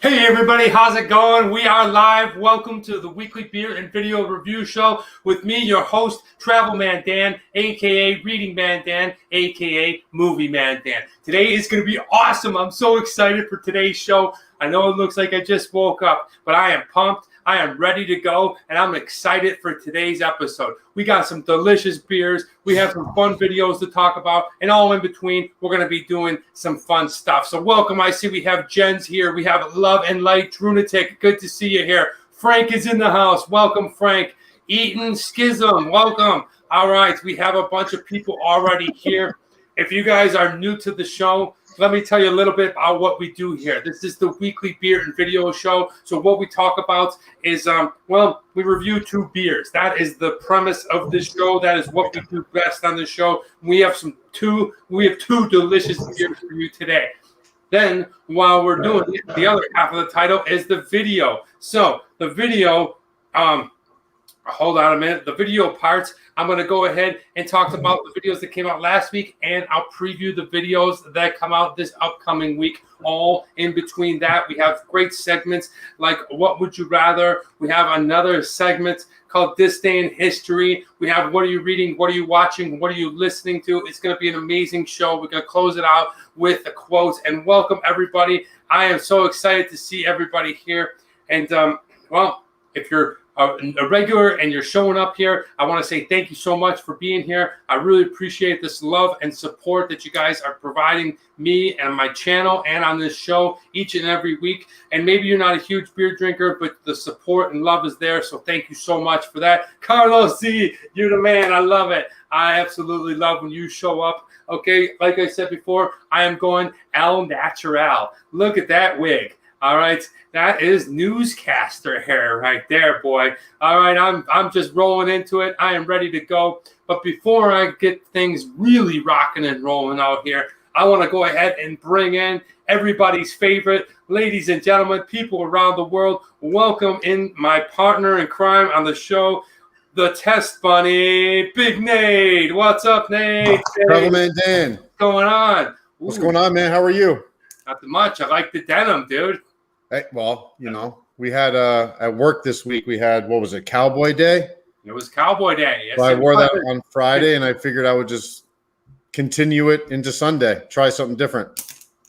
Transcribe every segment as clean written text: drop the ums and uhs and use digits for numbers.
Hey everybody, how's it going? We are live. Welcome to the weekly beer and video review show with me, your host, Travel Man Dan, aka Reading Man Dan, aka Movie Man Dan. Today is going to be awesome. I'm so excited for today's show. I know it looks like I just woke up, but I am pumped. I am ready to go, and I'm excited for today's episode. We got some delicious beers. We have some fun videos to talk about, and all in between, we're going to be doing some fun stuff. So welcome. I see we have Jen's here. We have Love and Light Drunatic. Good to see you here. Frank is in the house. Welcome, Frank. Eaton Schism. Welcome. All right, we have a bunch of people already here. If you guys are new to the show, let me tell you a little bit about what we do here. This is the weekly beer and video show. So what we talk about is, we review two beers. That is the premise of this show. That is what we do best on this show. We have two delicious beers for you today. Then, while we're doing it, the other half of the title is the video. So the video, hold on a minute. The video parts, I'm going to go ahead and talk about the videos that came out last week, and I'll preview the videos that come out this upcoming week. All in between that, we have great segments like What Would You Rather? We have another segment called This Day in History. We have What Are You Reading? What Are You Watching? What Are You Listening to? It's going to be an amazing show. We're going to close it out with the quotes, and welcome everybody. I am so excited to see everybody here. And, if you're a regular and you're showing up here, I want to say thank you so much for being here. I really appreciate this love and support that you guys are providing me and my channel and on this show each and every week. And maybe you're not a huge beer drinker, but the support and love is there. So thank you so much for that. Carlos Z, you're the man. I love it. I absolutely love when you show up. Okay, like I said before, I am going al natural. Look at that wig. All right, that is newscaster hair right there, boy. All right, I'm just rolling into it. I am ready to go. But before I get things really rocking and rolling out here, I want to go ahead and bring in everybody's favorite, ladies and gentlemen, people around the world. Welcome in my partner in crime on the show, the Test Bunny, Big Nate. What's up, Nate? Travel Man Dan. What's going on? Ooh. What's going on, man? How are you? Not much. I like the denim, dude. Hey, well, we had at work this week, we had, what was it, Cowboy Day? It was Cowboy Day. Yes, so I wore that on Friday, and I figured I would just continue it into Sunday, try something different.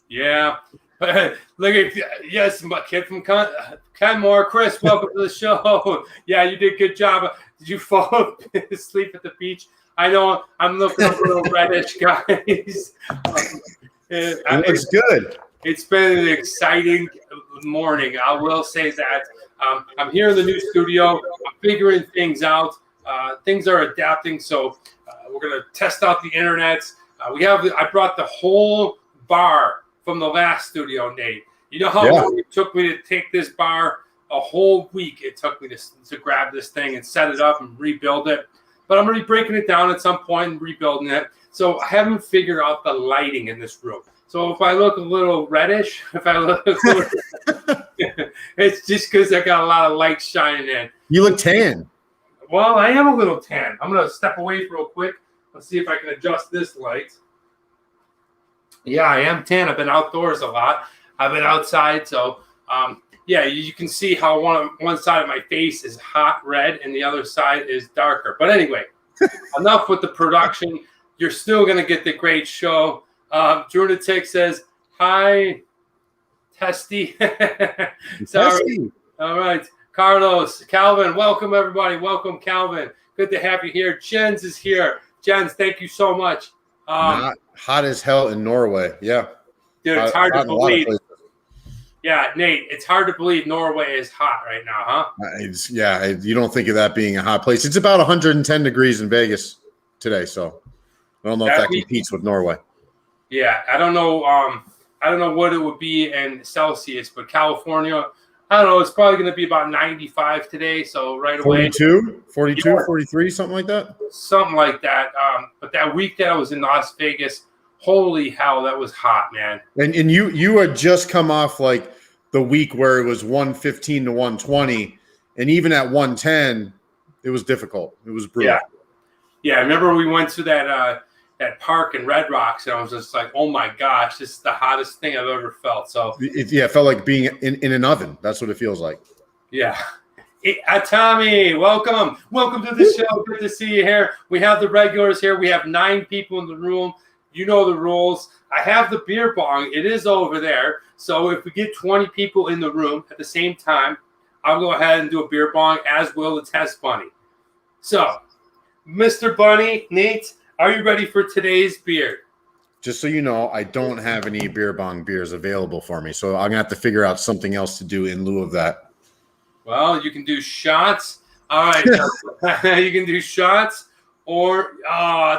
Yeah. Look at, yes, my kid from Kenmore. Chris, welcome to the show. Yeah, you did a good job. Did you fall asleep at the beach? I know I'm looking a little reddish, guys. It looks good. It's been an exciting morning. I will say that. I'm here in the new studio. I'm figuring things out. Things are adapting, so we're going to test out the internet. I brought the whole bar from the last studio, Nate. You know how long it took me to take this bar? A whole week it took me to grab this thing and set it up and rebuild it. But I'm going to be breaking it down at some point and rebuilding it. So I haven't figured out the lighting in this room. So if I look a little reddish, it's just because I got a lot of light shining in. You look tan. Well, I am a little tan. I'm going to step away real quick. Let's see if I can adjust this light. Yeah, I am tan. I've been outdoors a lot. I've been outside. So, you can see how one side of my face is hot red and the other side is darker. But anyway, enough with the production. You're still going to get the great show. Drunatic says, hi, Testy. Sorry. All right. Carlos, Calvin, welcome, everybody. Welcome, Calvin. Good to have you here. Jens is here. Jens, thank you so much. Not hot as hell in Norway. Yeah. Dude, it's hard to believe. Yeah, Nate, it's hard to believe Norway is hot right now, huh? You don't think of that being a hot place. It's about 110 degrees in Vegas today, so I don't know if that competes with Norway. Yeah, I don't know. I don't know what it would be in Celsius, but California, I don't know. It's probably going to be about 95 today. So right away, 42, 43, something like that. Something like that. But that week that I was in Las Vegas, holy hell, that was hot, man. And you had just come off like the week where it was 115 to 120, and even at 110, it was difficult. It was brutal. Yeah. I remember we went to that. that park in Red Rocks, and I was just like, oh my gosh, this is the hottest thing I've ever felt. So it felt like being in an oven. That's what it feels like. yeah. Tommy, welcome to the show. Good to see you here. We have the regulars here. We have 9 people in the room. You know the rules. I have the beer bong. It is over there. So if we get 20 people in the room at the same time, I'll go ahead and do a beer bong, as will the test bunny. So, Mr. Bunny, Nate, are you ready for today's beer? Just so you know, I don't have any beer bong beers available for me, so I'm gonna have to figure out something else to do in lieu of that. Well, you can do shots. All right, you can do shots, or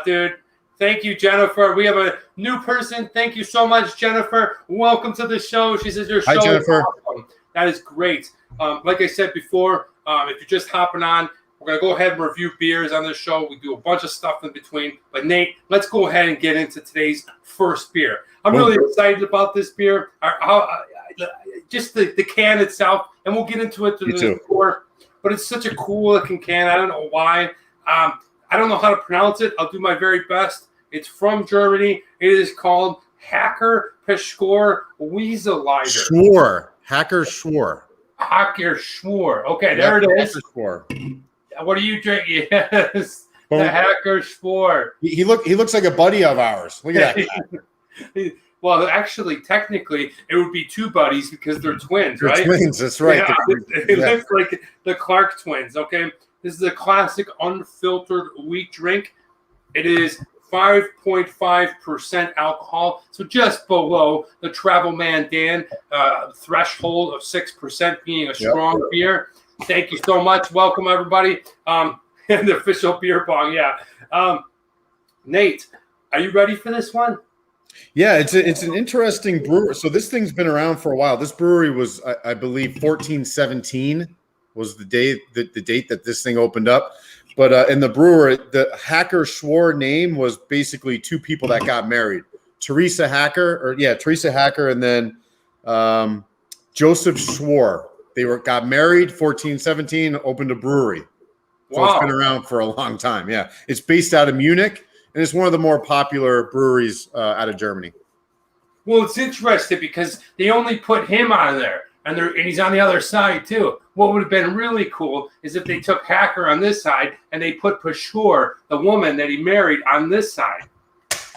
dude. Thank you, Jennifer. We have a new person. Thank you so much, Jennifer. Welcome to the show. She says your show Hi, Jennifer. is awesome. That is great. Like I said before, if you're just hopping on, we're going to go ahead and review beers on this show. We do a bunch of stuff in between. But, Nate, let's go ahead and get into today's first beer. I'm really excited about this beer. Just the can itself, and we'll get into it through the pour. But it's such a cool-looking can. I don't know why. I don't know how to pronounce it. I'll do my very best. It's from Germany. It is called Hacker Pschorr Weaselider. Pschorr. Hacker Pschorr. Hacker Pschorr. Okay, there it is. Pschorr. What are you drinking? Yes, the Hacker Pschorr. He looks like a buddy of ours. Look at that. Well, actually, technically, it would be 2 buddies because they're twins, right? Twins, that's right. Yeah, it looks like the Clark twins, okay? This is a classic unfiltered wheat drink. It is 5.5% alcohol, so just below the Travel Man Dan threshold of 6% being a strong beer. Thank you so much. Welcome, everybody. The official beer bong, yeah. Nate, are you ready for this one? Yeah, it's an interesting brewery. So this thing's been around for a while. This brewery was, I believe, 1417 was the date that this thing opened up. But in the brewer, the Hacker Pschorr name was basically 2 people that got married. Teresa Hacker, and then Joseph Pschorr. They got married 1417, opened a brewery. So It's been around for a long time. Yeah, it's based out of Munich, and it's one of the more popular breweries out of Germany. Well, it's interesting because they only put him out of there, and he's on the other side too. What would have been really cool is if they took Hacker on this side and they put Pschorr, the woman that he married, on this side.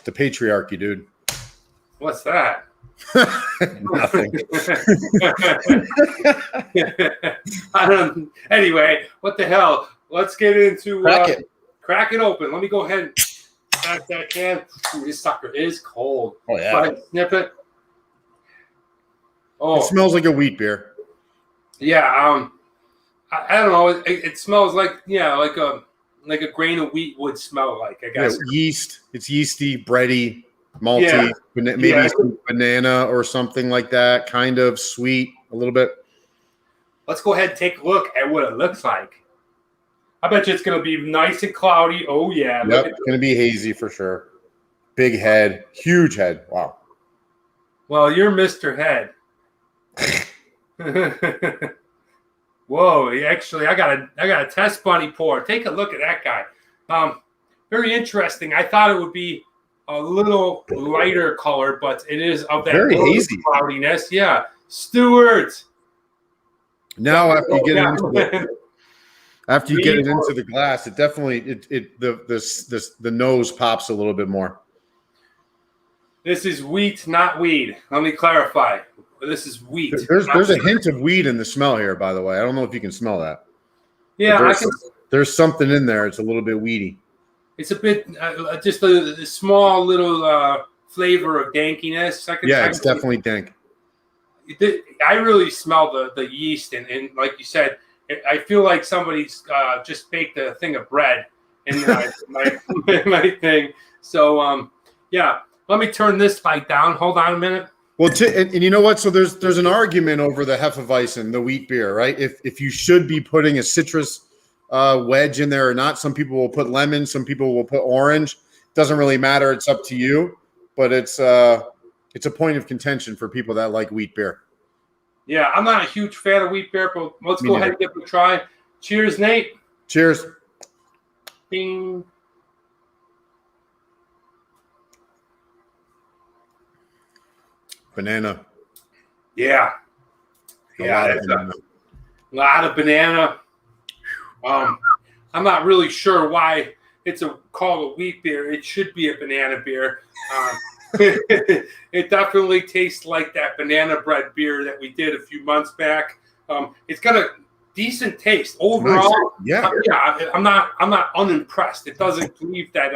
The patriarchy, dude. What's that? Nothing. Anyway, what the hell? Let's get into crack it open. Let me go ahead and crack that can. Ooh, this sucker is cold. Oh yeah. Go ahead, snip it. Oh, it smells like a wheat beer. Yeah. I don't know. It smells like like a grain of wheat would smell like. I guess yeast. It's yeasty, bready, malty. Maybe some banana or something like that. Kind of sweet, a little bit. Let's go ahead and take a look at what it looks like. I bet you it's going to be nice and cloudy. Oh, yeah. Yep, it's going to be hazy for sure. Big head. Huge head. Wow. Well, you're Mr. Head. Whoa. Actually, I got a test bunny pour. Take a look at that guy. Very interesting. I thought it would be a little lighter color, but it is of that very hazy cloudiness. Yeah. Stuart. Now, after you get into it. After you get it into the glass, it definitely the nose pops a little bit more. This is wheat, not weed. Let me clarify. This is wheat. There's a hint of weed in the smell here, by the way. I don't know if you can smell that. Yeah, there's something in there. It's a little bit weedy. It's a bit just a small little flavor of dankiness. It's definitely dank. I really smell the yeast and like you said. I feel like somebody's just baked a thing of bread in my thing. So, let me turn this light down. Hold on a minute. Well, and you know what? So there's an argument over the Hefeweizen, the wheat beer, right? If you should be putting a citrus wedge in there or not. Some people will put lemon. Some people will put orange. Doesn't really matter. It's up to you. But it's a point of contention for people that like wheat beer. Yeah, I'm not a huge fan of wheat beer, but let's go ahead and give it a try. Cheers, Nate. Cheers. Bing. Banana. Yeah. Yeah, That's a lot of banana. I'm not really sure why it's called a wheat beer. It should be a banana beer. It definitely tastes like that banana bread beer that we did a few months back. It's got a decent taste overall. Nice. Yeah. I'm not unimpressed. It doesn't leave that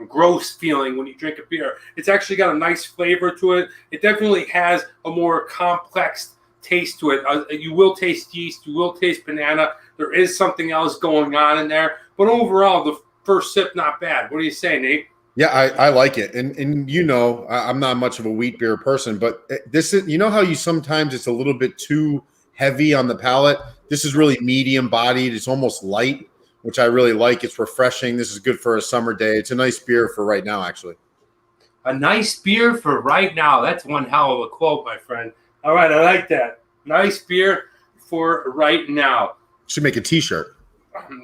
gross feeling when you drink a beer. It's actually got a nice flavor to it. It definitely has a more complex taste to it. You will taste yeast. You will taste banana. There is something else going on in there. But overall, the first sip, not bad. What do you say, Nate? Yeah, I like it. And you know, I'm not much of a wheat beer person, but this is, you know how you sometimes it's a little bit too heavy on the palate. This is really medium bodied. It's almost light, which I really like. It's refreshing. This is good for a summer day. It's a nice beer for right now, actually. A nice beer for right now. That's one hell of a quote, my friend. All right, I like that. Nice beer for right now. Should make a t-shirt.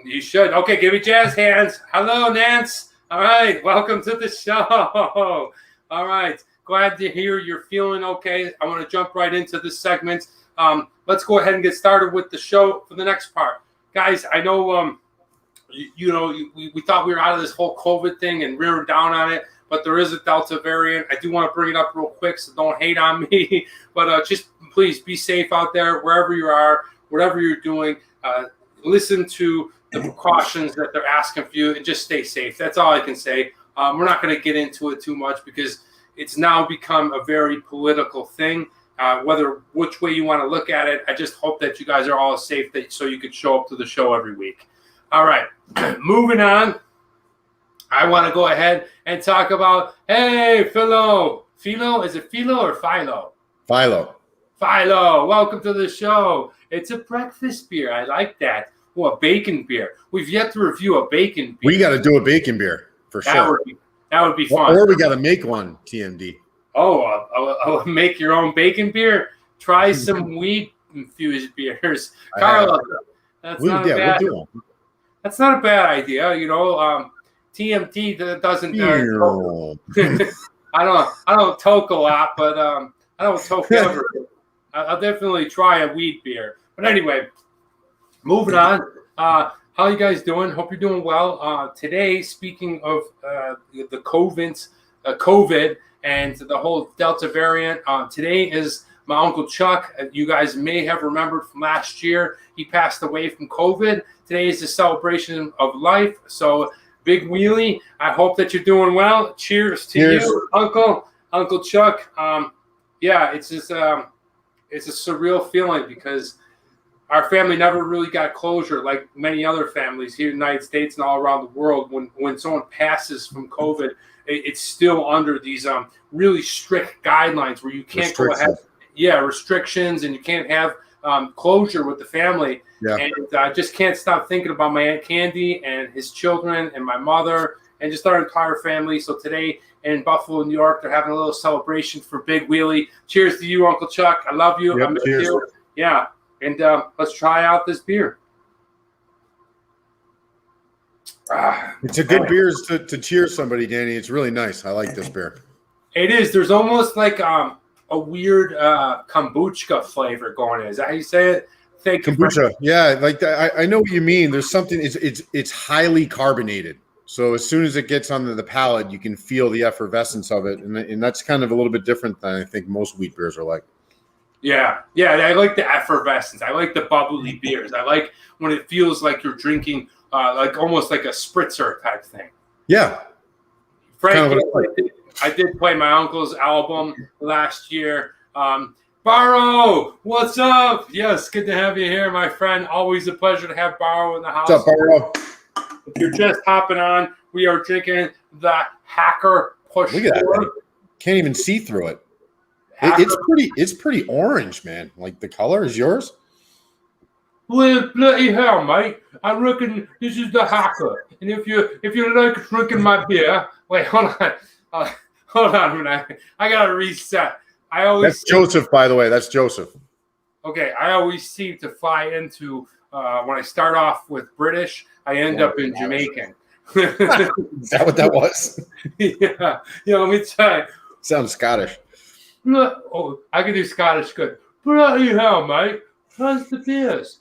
You should. Okay, give me jazz hands. Hello, Nance. All right, welcome to the show. All right, glad to hear you're feeling okay. I want to jump right into this segment. Let's go ahead and get started with the show for the next part. Guys, I know, we thought we were out of this whole COVID thing and rearing down on it, but there is a Delta variant. I do want to bring it up real quick, so don't hate on me. But just please be safe out there, wherever you are, whatever you're doing. Listen to the precautions that they're asking for you and just stay safe. That's all I can say. We're not going to get into it too much because it's now become a very political thing. Which way you want to look at it, I just hope that you guys are all safe so you could show up to the show every week. All right, moving on. I want to go ahead and talk about, hey, Philo. Philo? Is it Philo or Philo? Philo. Philo, welcome to the show. It's a breakfast beer. I like that. Oh, a bacon beer. We've yet to review a bacon beer. We got to do a bacon beer for sure. That would be fun. Or we got to make one, TMD. Oh, make your own bacon beer? Try some wheat-infused beers. Carla, that's not a bad idea. You know, TMT doesn't. I don't toke a lot, but I don't toke ever. I'll definitely try a wheat beer. But anyway, moving on. How you guys doing? Hope you're doing well. Today, speaking of the COVID and the whole Delta variant, today is my Uncle Chuck. You guys may have remembered from last year, he passed away from COVID. Today is the celebration of life. So, Big Wheelie, I hope that you're doing well. Cheers to you, Uncle Chuck. Yeah, it's just it's a surreal feeling because our family never really got closure like many other families here in the United States and all around the world. When someone passes from COVID, it's still under these really strict guidelines where you can't go ahead. Yeah, restrictions, and you can't have closure with the family. Yeah. And I just can't stop thinking about my Aunt Candy and his children and my mother and just our entire family. So today in Buffalo, New York, they're having a little celebration for Big Wheelie. Cheers to you, Uncle Chuck. I love you. Yep, I miss you. Yeah. And let's try out this beer. It's a good beer to cheer somebody, Danny. It's really nice. I like this beer. It is. There's almost like a weird kombucha flavor going in. Is that how you say it? Kombucha. Yeah, like that. I know what you mean. There's something. It's highly carbonated. So as soon as it gets onto the palate, you can feel the effervescence of it, and that's kind of a little bit different than I think most wheat beers are like. Yeah, I like the effervescence. I like the bubbly beers. I like when it feels like you're drinking, like almost like a spritzer type thing. Yeah. Frank, I did play my uncle's album last year. Barrow, what's up? Yes, good to have you here, my friend. Always a pleasure to have Barrow in the house. What's up, Barrow? If you're just hopping on, we are drinking the Hacker Pschorr. Look at that. Can't even see through it. It's pretty orange, man. Like the color is yours. Well, bloody hell, mate! I reckon this is the Hacker. And if you like drinking my beer, wait, hold on a minute. I gotta reset. That's Joseph, by the way. That's Joseph. Okay, I always seem to fly into when I start off with British, I end up in Jamaican. Is that what that was? Yeah. Let me tell you. Sounds Scottish. Oh, I can do Scottish good. Bloody hell, mate. How's the beers?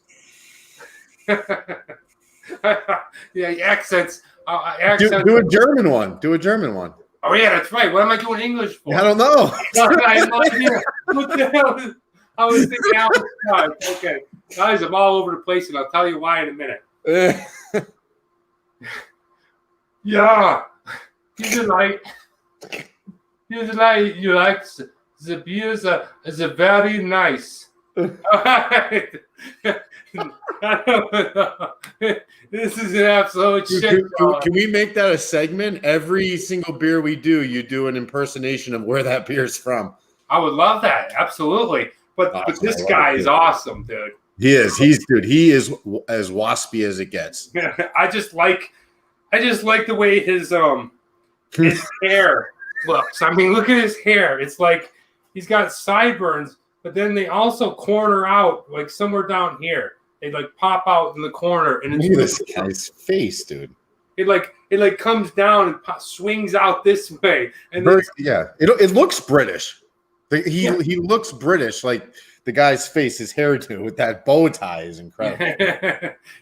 Yeah, accents. Do a German one. Do a German one. Oh, yeah, that's right. What am I doing English for? I don't know. I have no idea. What the hell? I was thinking Alex Scott. Okay. Guys, I'm all over the place, and I'll tell you why in a minute. Yeah. You like the beers are very nice. This is an absolute shit. Can we make that a segment? Every single beer we do, you do an impersonation of where that beer's from. I would love that. Absolutely. But this guy is awesome, dude. He is. He is as waspy as it gets. I just like the way his hair looks. I mean, look at his hair. It's like he's got sideburns, but then they also corner out like somewhere down here. They like pop out in the corner, and it's look at this guy's face, dude. It comes down and swings out this way, and it looks British. He looks British, like the guy's face, his hairdo with that bow tie is incredible.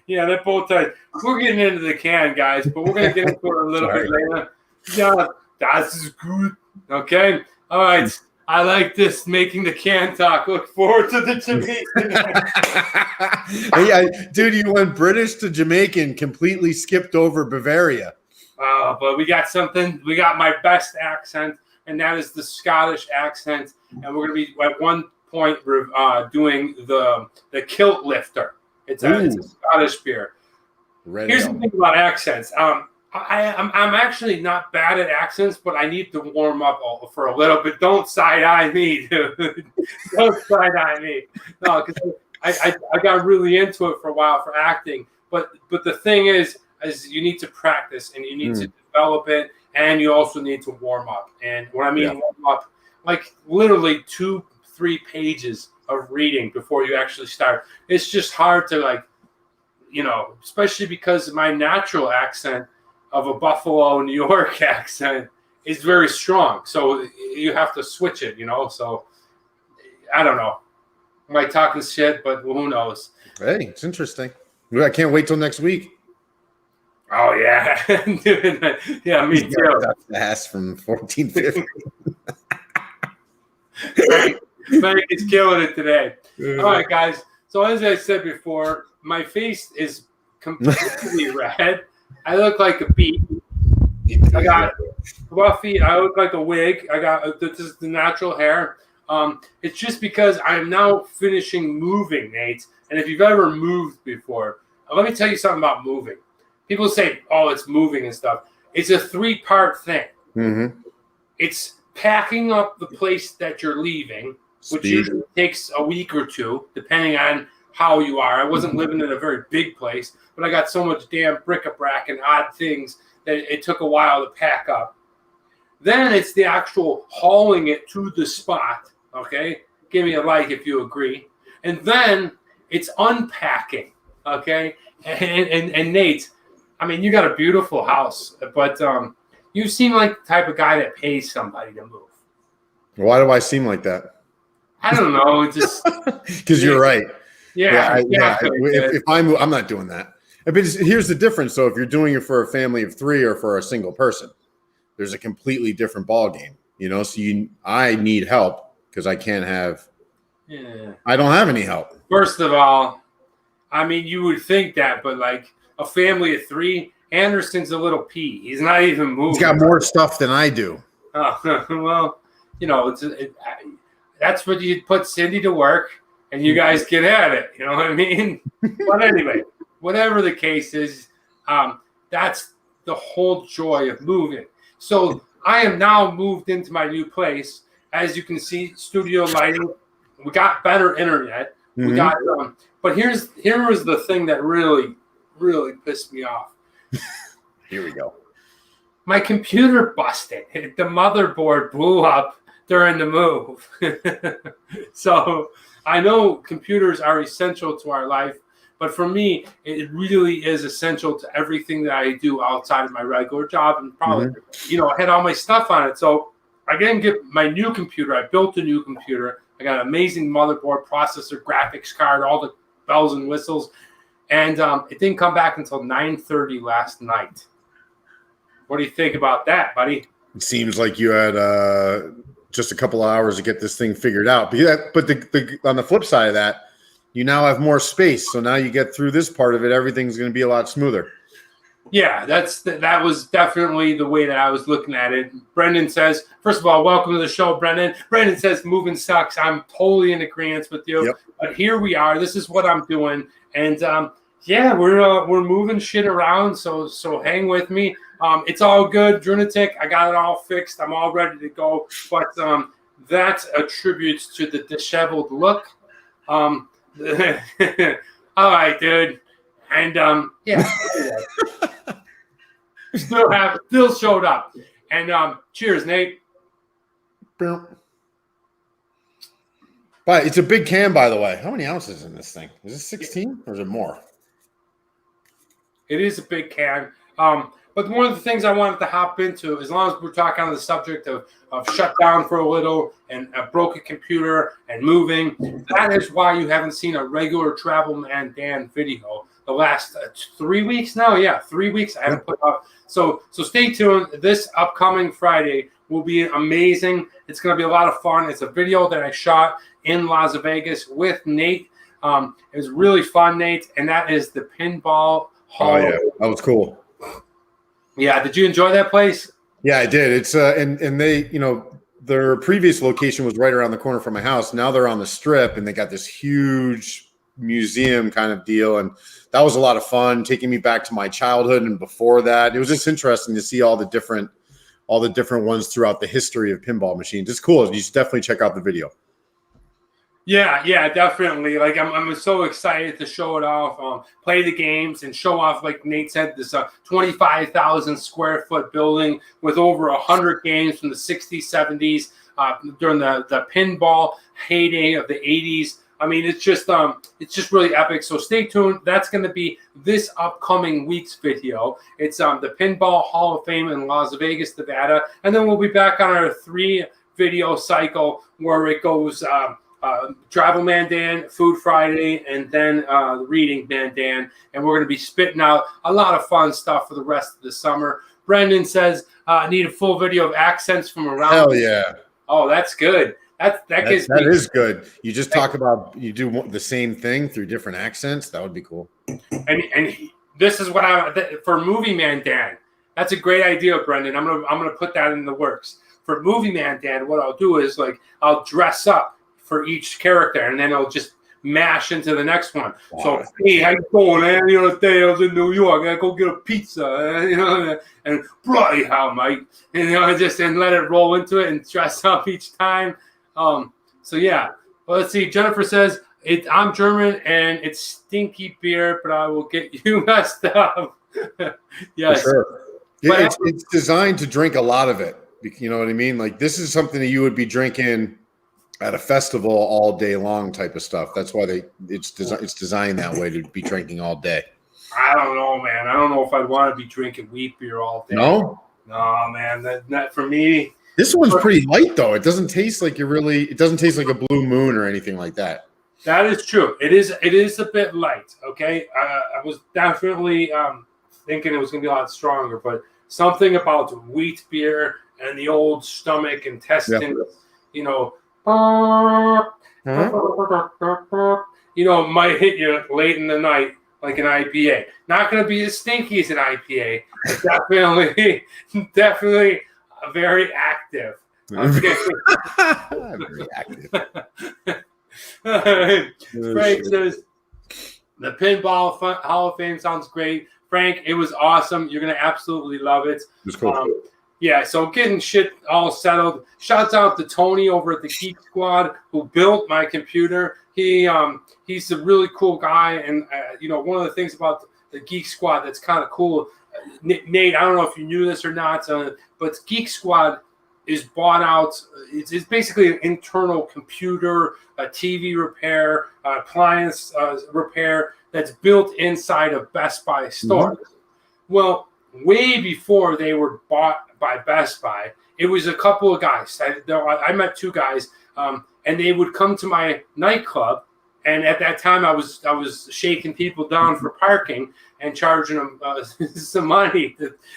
Yeah, that bow tie. We're getting into the can, guys, but we're gonna get into it a little bit later. Yeah, that's good. Okay, all right. I like this, making the can talk. Look forward to the Jamaican. Dude, you went British to Jamaican, completely skipped over Bavaria. But we got something. We got my best accent, and that is the Scottish accent. And we're going to be at one point doing the kilt lifter. It's a Scottish beer. Here's the thing about accents. I'm actually not bad at accents, but I need to warm up for a little bit. Don't side-eye me, dude. Don't side-eye me. No, because I got really into it for a while for acting. But the thing is you need to practice, and you need to develop it, and you also need to warm up. And when I mean warm up, like literally 2-3 pages of reading before you actually start. It's just hard to especially because my natural accent of a Buffalo, New York accent is very strong. So you have to switch it, So I don't know. Am I talking shit? But who knows? Hey, it's interesting. I can't wait till next week. Oh, yeah. Yeah, me too. That's the ass from 1450. Frank is killing it today. All right, guys. So as I said before, my face is completely red. I look like a bee. I got fluffy. I look like a wig. This is the natural hair. It's just because I'm now finishing moving, Nate. And if you've ever moved before, let me tell you something about moving. People say, "Oh, it's moving and stuff." It's a 3-part thing. Mm-hmm. It's packing up the place that you're leaving, which usually takes a week or 2, depending on how you are. I wasn't living in a very big place, but I got so much damn bric-a-brac and odd things that it took a while to pack up. Then it's the actual hauling it to the spot, okay? Give me a like if you agree. And then it's unpacking, okay? And Nate, I mean, you got a beautiful house, but you seem like the type of guy that pays somebody to move. Why do I seem like that? I don't know. It's just because you're right. Yeah. If I'm not doing that. But here's the difference. So if you're doing it for a family of 3 or for a single person, there's a completely different ball game. So I need help because I can't have. Yeah. I don't have any help. First of all, I mean, you would think that, but like a family of 3, Anderson's a little pea. He's not even moving. He's got more stuff than I do. Well, that's what you put Cindy to work. And you guys get at it, you know what I mean? But anyway, whatever the case is, that's the whole joy of moving. So I am now moved into my new place. As you can see, studio lighting. We got better internet. We got, but here was the thing that really, really pissed me off. Here we go. My computer busted. The motherboard blew up during the move. So I know computers are essential to our life, but for me, it really is essential to everything that I do outside of my regular job. And probably, I had all my stuff on it. So I didn't get my new computer. I built a new computer. I got an amazing motherboard, processor, graphics card, all the bells and whistles. And it didn't come back until 9:30 last night. What do you think about that, buddy? It seems like you had just a couple of hours to get this thing figured out. But on the flip side of that, you now have more space. So now you get through this part of it, everything's going to be a lot smoother. Yeah, that was definitely the way that I was looking at it. Brendan says, first of all, welcome to the show, Brendan. Brendan says moving sucks. I'm totally in agreement with you. Yep. But here we are. This is what I'm doing. And yeah, we're moving shit around. So hang with me. It's all good, Drunatic. I got it all fixed. I'm all ready to go. But that attributes to the disheveled look. All right, dude. And yeah. Still showed up. And cheers, Nate. But it's a big can, by the way. How many ounces in this thing? Is it 16 or is it more? It is a big can. But one of the things I wanted to hop into, as long as we're talking on the subject of shutdown for a little and a broken computer and moving, that is why you haven't seen a regular Travel Man Dan video the last 3 weeks now. Yeah, 3 weeks I haven't put up. So stay tuned. This upcoming Friday will be amazing. It's going to be a lot of fun. It's a video that I shot in Las Vegas with Nate. It was really fun, Nate, and that is the Pinball Hall. Oh, yeah, that was cool. Yeah, did you enjoy that place? Yeah, I did. It's and they, their previous location was right around the corner from my house. Now they're on the Strip, and they got this huge museum kind of deal, and that was a lot of fun, taking me back to my childhood and before that. It was just interesting to see all the different ones throughout the history of pinball machines. It's cool. You should definitely check out the video. Yeah, definitely. Like I'm so excited to show it off, play the games, and show off. Like Nate said, this 25,000 square foot building with over 100 games from the 60s, 70s, during the pinball heyday of the 80s. I mean, it's just really epic. So stay tuned. That's going to be this upcoming week's video. It's the Pinball Hall of Fame in Las Vegas, Nevada, and then we'll be back on our 3 video cycle where it goes. Travel Man Dan, Food Friday, and then Reading Man Dan. And we're going to be spitting out a lot of fun stuff for the rest of the summer. Brendan says, need a full video of accents from around. Hell yeah. Oh, that's good. That is good. You just talk about, you do the same thing through different accents. That would be cool. And this is what for Movie Man Dan. That's a great idea, Brendan. I'm gonna put that in the works. For Movie Man Dan, what I'll do is I'll dress up for each character, and then I'll just mash into the next one. Wow. So, hey, how you doing, man? The other day I was in New York. I go get a pizza, and bloody hell, Mike. And just let it roll into it and dress up each time. So yeah. Well, let's see. Jennifer says I'm German and it's stinky beer, but I will get you messed up. Yes. For sure. But it's designed to drink a lot of it. You know what I mean? Like this is something that you would be drinking at a festival all day long type of stuff. That's why it's designed that way, to be drinking all day. I don't know, man. I don't know if I'd want to be drinking wheat beer all day. No, man. That for me. This one's pretty light though. It doesn't taste like it doesn't taste like a Blue Moon or anything like that. That is true. It is a bit light. Okay. I was definitely thinking it was going to be a lot stronger, but something about wheat beer and the old stomach intestines, might hit you late in the night like an IPA. Not going to be as stinky as an IPA, but definitely very active. Very active. Frank says the Pinball Hall of Fame sounds great. Frank, it was awesome. You're going to absolutely love it. It was cool. Yeah, so getting shit all settled. Shouts out to Tony over at the Geek Squad who built my computer. He's a really cool guy, and one of the things about the Geek Squad that's kind of cool. Nate, I don't know if you knew this or not, but Geek Squad is bought out. It's basically an internal computer, a TV repair, appliance repair that's built inside of Best Buy stores. Mm-hmm. Well, way before they were bought by Best Buy, it was a couple of guys. I met two guys, and they would come to my nightclub. And at that time, I was shaking people down for parking and charging them some money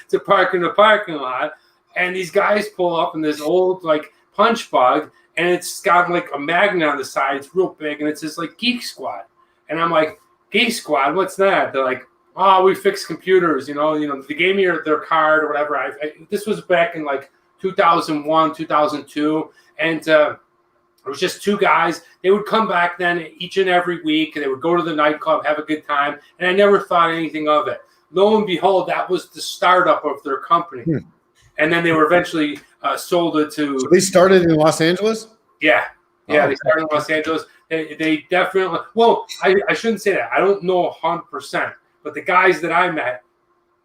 to park in the parking lot. And these guys pull up in this old like punch bug, and it's got like a magnet on the side. It's real big, and it says like Geek Squad. And I'm like, Geek Squad, what's that? They're like, oh, we fix computers. They gave me their card or whatever. This was back in like 2001, 2002, and it was just two guys. They would come back then each and every week, and they would go to the nightclub, have a good time, and I never thought anything of it. Lo and behold, that was the startup of their company. And then they were eventually sold it to... So they started in Los Angeles? Yeah. Yeah, they started in Los Angeles. They definitely... Well, I shouldn't say that. I don't know 100%. But the guys that I met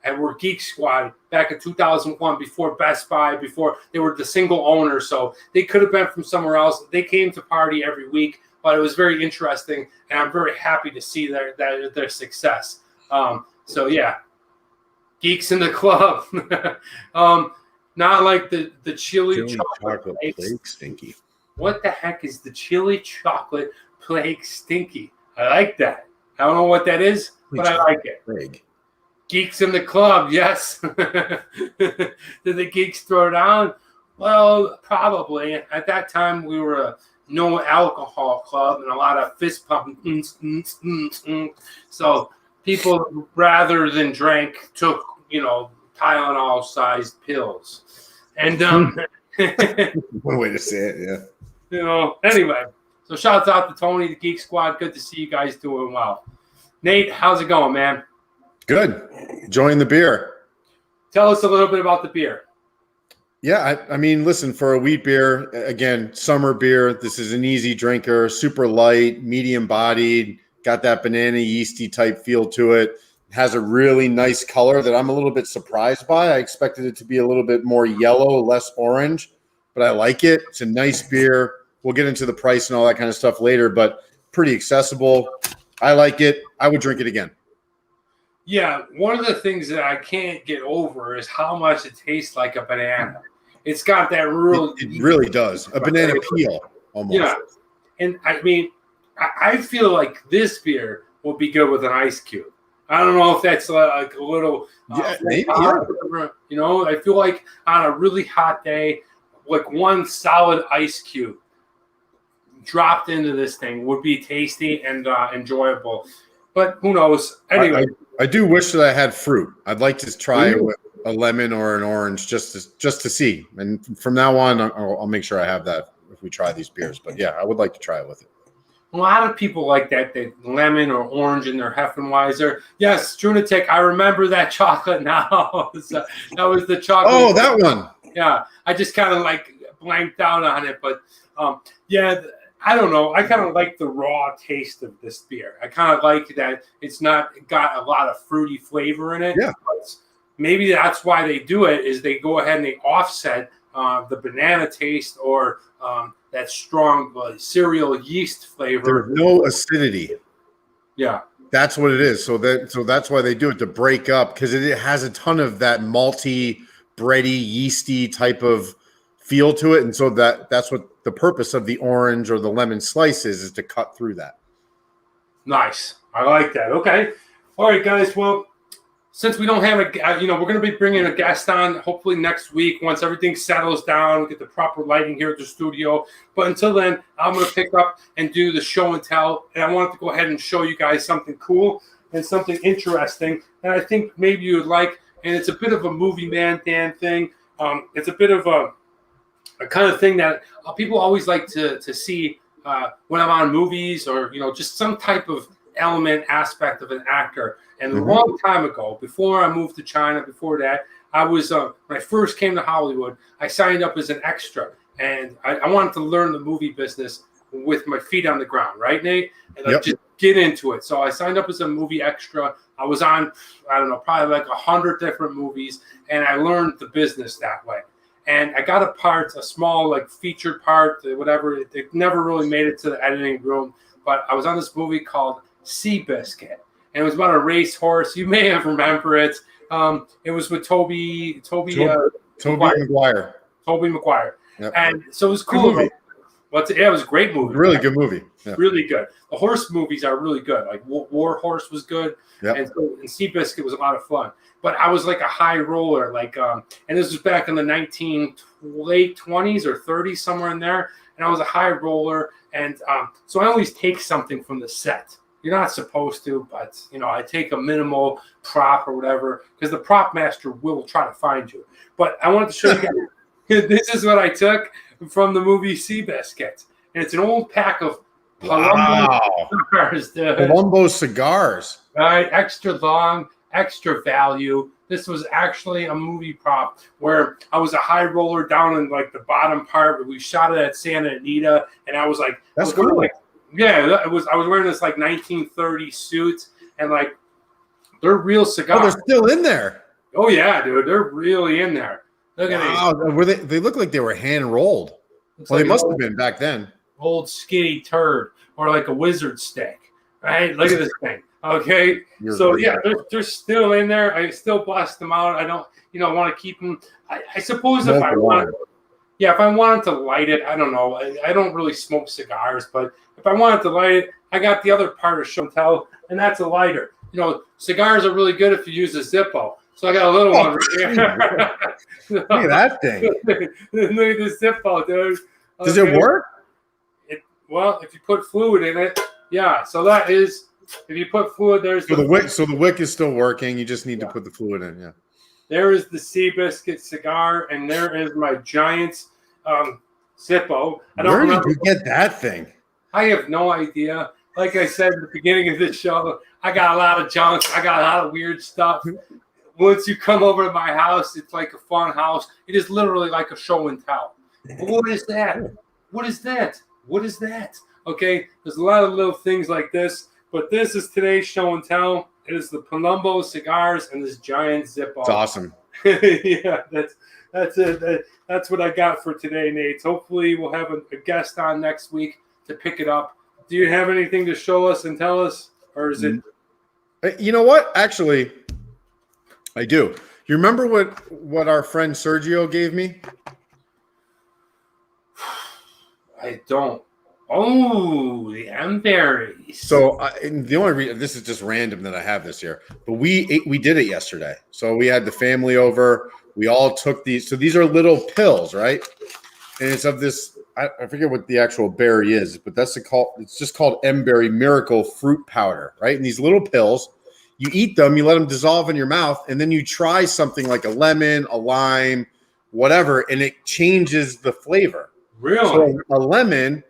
and were Geek Squad back in 2001, before Best Buy, before they were the single owner. So they could have been from somewhere else. They came to party every week, but it was very interesting. And I'm very happy to see their success. So, yeah. Geeks in the club. Not like the chili chocolate plague stinky. What the heck is the chili chocolate plague stinky? I like that. I don't know what that is, but I like it. Plague. Geeks in the club, yes. Did the geeks throw down? Well, probably. At that time, we were a no alcohol club and a lot of fist pumping. So people, rather than drink, took, Tylenol-sized pills. And one way to say it, yeah. Anyway. So shouts out to Tony, the Geek Squad. Good to see you guys doing well. Nate, how's it going, man? Good. Enjoying the beer. Tell us a little bit about the beer. Yeah, I mean, listen, for a wheat beer, again, summer beer, this is an easy drinker, super light, medium bodied, got that banana yeasty type feel to it. Has a really nice color that I'm a little bit surprised by. I expected it to be a little bit more yellow, less orange, but I like it. It's a nice beer. We'll get into the price and all that kind of stuff later, but pretty accessible. I like it. I would drink it again. Yeah, one of the things that I can't get over is how much it tastes like a banana. It's got that real... It really does. A banana peel, almost. Yeah, and I mean, I feel like this beer will be good with an ice cube. I don't know if that's like a little... maybe, I feel like on a really hot day, like one solid ice cube dropped into this thing would be tasty and enjoyable. But who knows? Anyway. I do wish that I had fruit. I'd like to try it with a lemon or an orange just to see. And from now on, I'll make sure I have that if we try these beers. But yeah, I would like to try it with it. A lot of people like that lemon or orange in their Heffenweiser. Yes, Strunatic, I remember that chocolate now. That was the chocolate. Oh, that one. Yeah, I just kind of like blanked out on it. But yeah, I don't know. I kind of like the raw taste of this beer. I kind of like that it's not got a lot of fruity flavor in it. Yeah. But maybe that's why they do it, is they go ahead and they offset the banana taste or that strong cereal yeast flavor. There's no acidity. Yeah. That's what it is. So that's why they do it, to break up, because it has a ton of that malty, bready, yeasty type of feel to it. And so that's what the purpose of the orange or the lemon slice is to cut through that. Nice. I like that. Okay. All right, guys. Well, since we don't have we're going to be bringing a guest on hopefully next week once everything settles down, we get the proper lighting here at the studio. But until then, I'm going to pick up and do the show and tell. And I wanted to go ahead and show you guys something cool and something interesting that I think maybe you would like. And it's a bit of a movie man Dan thing. It's a bit of a kind of thing that people always like to see when I'm on movies or, just some type of element aspect of an actor. And a long time ago, before I moved to China, before that, I was when I first came to Hollywood, I signed up as an extra, and I wanted to learn the movie business with my feet on the ground, right, Nate? And just get into it. So I signed up as a movie extra. I was on, I don't know, probably like 100 different movies, and I learned the business that way. And I got a small like featured part, whatever. It never really made it to the editing room, but I was on this movie called Seabiscuit. And it was about a racehorse. You may have remember it. It was with Toby Maguire. Tobey Maguire. Yep. And so it was Good cool. movie. It was a great movie. Really good movie. Yeah. Really good. The horse movies are really good. Like War Horse was good, Yep. and Seabiscuit was a lot of fun. But I was like a high roller, and this was back in the late 20s or 30s, somewhere in there. And I was a high roller, and so I always take something from the set. You're not supposed to, but I take a minimal prop or whatever because the prop master will try to find you. But I wanted to show you guys. This is what I took from the movie Seabiscuit, and it's an old pack of Palumbo cigars. Palumbo cigars. Right, extra long, extra value. This was actually a movie prop where I was a high roller down in like the bottom part. We shot it at Santa Anita, and I was like, that's cool. Yeah, it was. I was wearing this like 1930 suit, and like they're real cigars. Oh, they're still in there. Oh yeah, dude, they're really in there. Look at these. Were they look like they were hand rolled. Well, they must have been back then. Old skinny turd, or like a wizard stick, right? Look at this thing. Okay, they're still in there. I still blast them out. I don't, want to keep them. I suppose if I wanted to light it, I don't know. I don't really smoke cigars, but if I wanted to light it, I got the other part of show and tell, and that's a lighter. Cigars are really good if you use a Zippo. So I got a little one right here. Look at that thing. Look at this Zippo, dude. Does it work? Well, if you put fluid in it, yeah. So that is, if you put fluid, there's the wick. So the wick is still working. You just need to put the fluid in. Yeah. There is the Seabiscuit cigar, and there is my Giants Zippo. Where did you get that thing? I have no idea. Like I said at the beginning of this show, I got a lot of junk. I got a lot of weird stuff. Once you come over to my house, it's like a fun house. It is literally like a show and tell. But what is that? What is that? What is that? Okay, there's a lot of little things like this, but this is today's show and tell. It is the Palumbo cigars and this giant Zippo. It's awesome. Yeah, that's it. That's what I got for today, Nate. Hopefully, we'll have a guest on next week to pick it up. Do you have anything to show us and tell us, or is it? You know what? Actually, I do. You remember what our friend Sergio gave me? I don't. Oh, the M-berries. So the only reason, this is just random that I have this here, but we did it yesterday. So we had the family over. We all took these. So these are little pills, right? And it's of this. I forget what the actual berry is, but it's just called M-berry Miracle Fruit Powder, right? And these little pills, you eat them, you let them dissolve in your mouth, and then you try something like a lemon, a lime, whatever, and it changes the flavor. Really? So a lemon,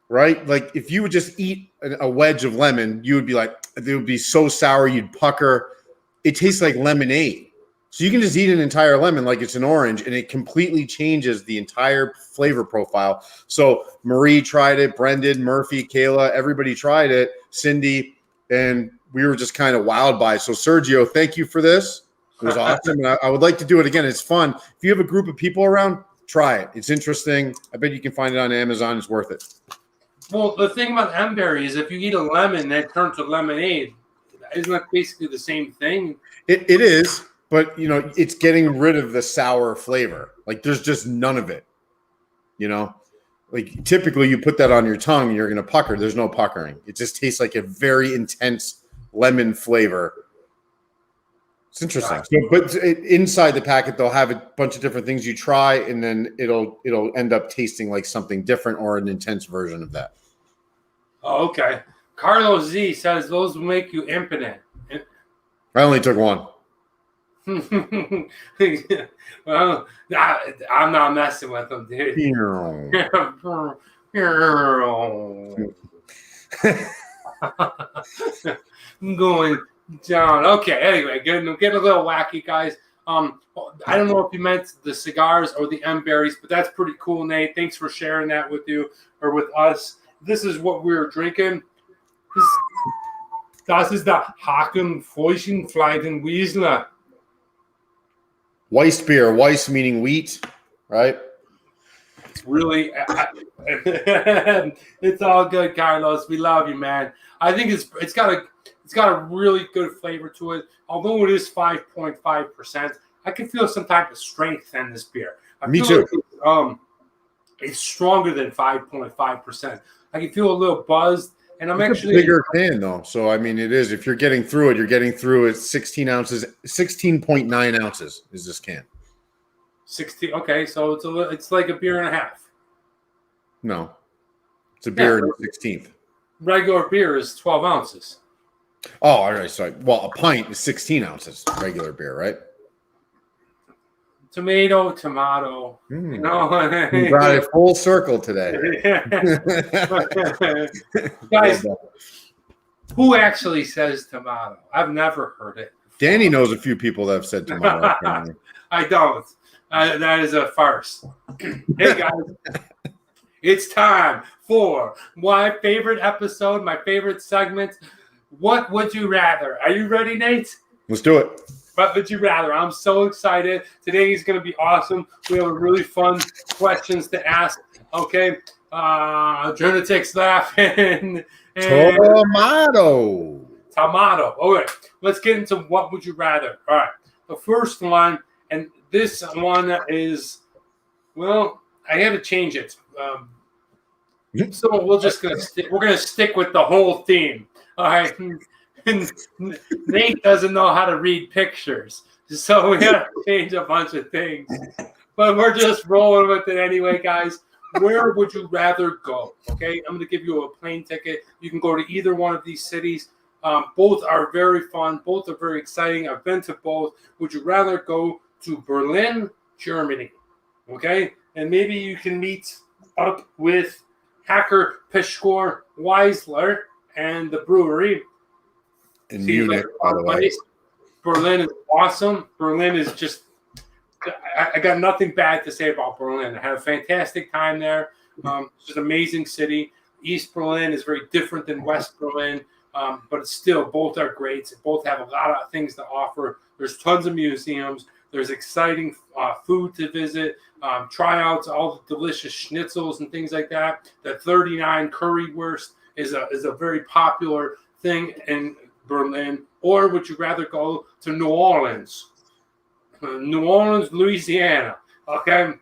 right? Like if you would just eat a wedge of lemon, you would be like, it would be so sour, you'd pucker. It tastes like lemonade. So you can just eat an entire lemon like it's an orange, and it completely changes the entire flavor profile. So Marie tried it, Brendan, Murphy, Kayla, everybody tried it, Cindy, and we were just kind of wowed by it. So Sergio, thank you for this. It was awesome. And I would like to do it again. It's fun. If you have a group of people around, try it. It's interesting. I bet you can find it on Amazon. It's worth it. Well, the thing about M-berry is if you eat a lemon, that turns to lemonade. Isn't that basically the same thing? It is, but it's getting rid of the sour flavor. Like there's just none of it. Like typically you put that on your tongue, you're gonna pucker. There's no puckering. It just tastes like a very intense lemon flavor. It's interesting. So, but inside the packet, they'll have a bunch of different things you try, and then it'll end up tasting like something different or an intense version of that. Oh, okay. Carlos Z says those will make you impotent. I only took one. Well, I'm not messing with them, dude. I'm going down. Okay, anyway, getting a little wacky, guys. I don't know if you meant the cigars or the M-berries, but that's pretty cool, Nate. Thanks for sharing that with us. This is what we're drinking. Das ist der Haken Feuchenfleiten Wiesler. Weiss beer. Weiss meaning wheat, right? It's really, it's all good, Carlos. We love you, man. I think it's got a really good flavor to it. Although it is 5.5%, I can feel some type of strength in this beer. Me too. It's stronger than 5.5%. I can feel a little buzzed, and I'm It's actually a bigger can though. So I mean, it is. If you're getting through it, you're getting through it. 16 ounces, 16.9 ounces is this can. 16. Okay, so it's like a beer and a half. No, it's a beer in the 16th. Regular beer is 12 ounces. Oh, all right. Sorry. Well, a pint is 16 ounces. Regular beer, right? Tomato. You know, You brought it full circle today. Guys, who actually says tomato? I've never heard it before. Danny knows a few people that have said tomato. I don't. That is a farce. Hey, guys. It's time for my favorite episode, my favorite segment. What would you rather? Are you ready, Nate? Let's do it. What would you rather? I'm so excited. Today is going to be awesome. We have really fun questions to ask. Okay. Jonathan's laughing. Tomato. All right. Let's get into what would you rather. All right. The first one, and this one is, well, I had to change it. So we're gonna stick with the whole theme. All right. Nate doesn't know how to read pictures, so we have to change a bunch of things. But we're just rolling with it anyway, guys. Where would you rather go? Okay, I'm going to give you a plane ticket. You can go to either one of these cities. Both are very fun. Both are very exciting. I've been to both. Would you rather go to Berlin, Germany? Okay, and maybe you can meet up with hacker Pschorr Weisler and the brewery. In Munich, by the way. Berlin is awesome. Berlin is just, I got nothing bad to say about Berlin. I had a fantastic time there. It's just an amazing city. East Berlin is very different than West Berlin, but it's still, both are great. Both have a lot of things to offer. There's tons of museums. There's exciting food to visit, tryouts, all the delicious schnitzels and things like that. The 39 currywurst is a very popular thing in Berlin. Or would you rather go to New Orleans? New Orleans, Louisiana. Okay.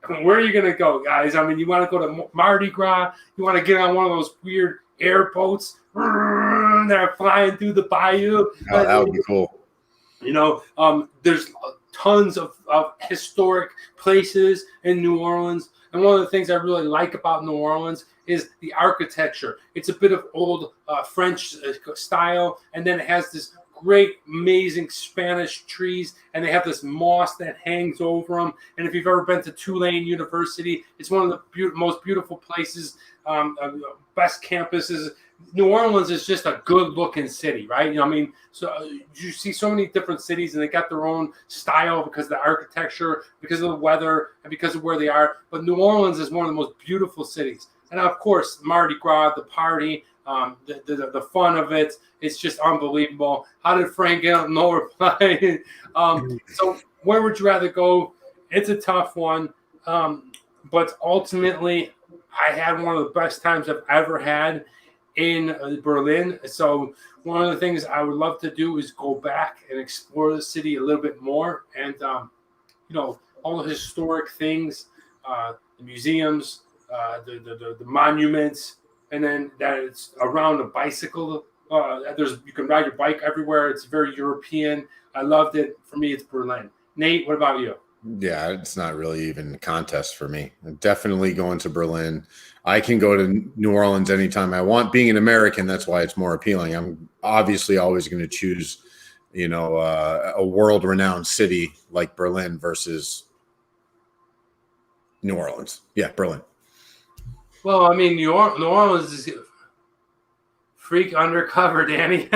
Where are you going to go, guys? I mean, you want to go to Mardi Gras? You want to get on one of those weird airboats that are flying through the bayou? Oh, that would be cool. You know, there's tons of historic places in New Orleans. And one of the things I really like about New Orleans is the architecture. It's a bit of old French style, and then it has this great, amazing Spanish trees, and they have this moss that hangs over them. And if you've ever been to Tulane University, it's one of the most beautiful places, best campuses. New Orleans is just a good-looking city, right? You know, I mean, so you see so many different cities, and they got their own style because of the architecture, because of the weather, and because of where they are. But New Orleans is one of the most beautiful cities. And, of course, Mardi Gras, the party, the fun of it, it's just unbelievable. How did Frank get no reply? So where would you rather go? It's a tough one. But ultimately, I had one of the best times I've ever had in Berlin. So one of the things I would love to do is go back and explore the city a little bit more. And, you know, all the historic things, the museums, the monuments, and then that it's around a bicycle. You can ride your bike everywhere. It's very European. I loved it. For me, it's Berlin. Nate, what about you? Yeah, it's not really even a contest for me. I'm definitely going to Berlin. I can go to New Orleans anytime I want. Being an American, that's why it's more appealing. I'm obviously always going to choose, you know, a world-renowned city like Berlin versus New Orleans. Yeah, Berlin. Well, I mean, New Orleans is freak undercover, Danny.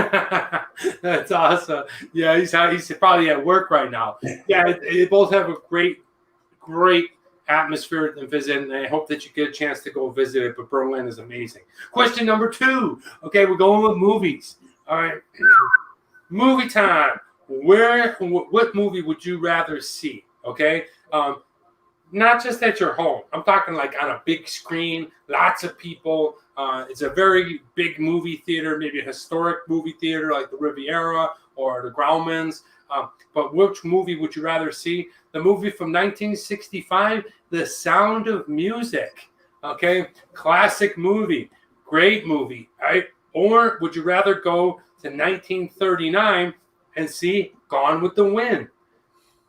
That's awesome. Yeah, he's probably at work right now. Yeah, they both have a great atmosphere to visit, and I hope that you get a chance to go visit it. But Berlin is amazing. Question number 2. Okay, we're going with movies. All right, movie time. What movie would you rather see? Okay. Not just at your home. I'm talking like on a big screen, lots of people. It's a very big movie theater, maybe a historic movie theater like the Riviera or the Grauman's. But which movie would you rather see? The movie from 1965, The Sound of Music. Okay, classic movie, great movie, right? Or would you rather go to 1939 and see Gone with the Wind?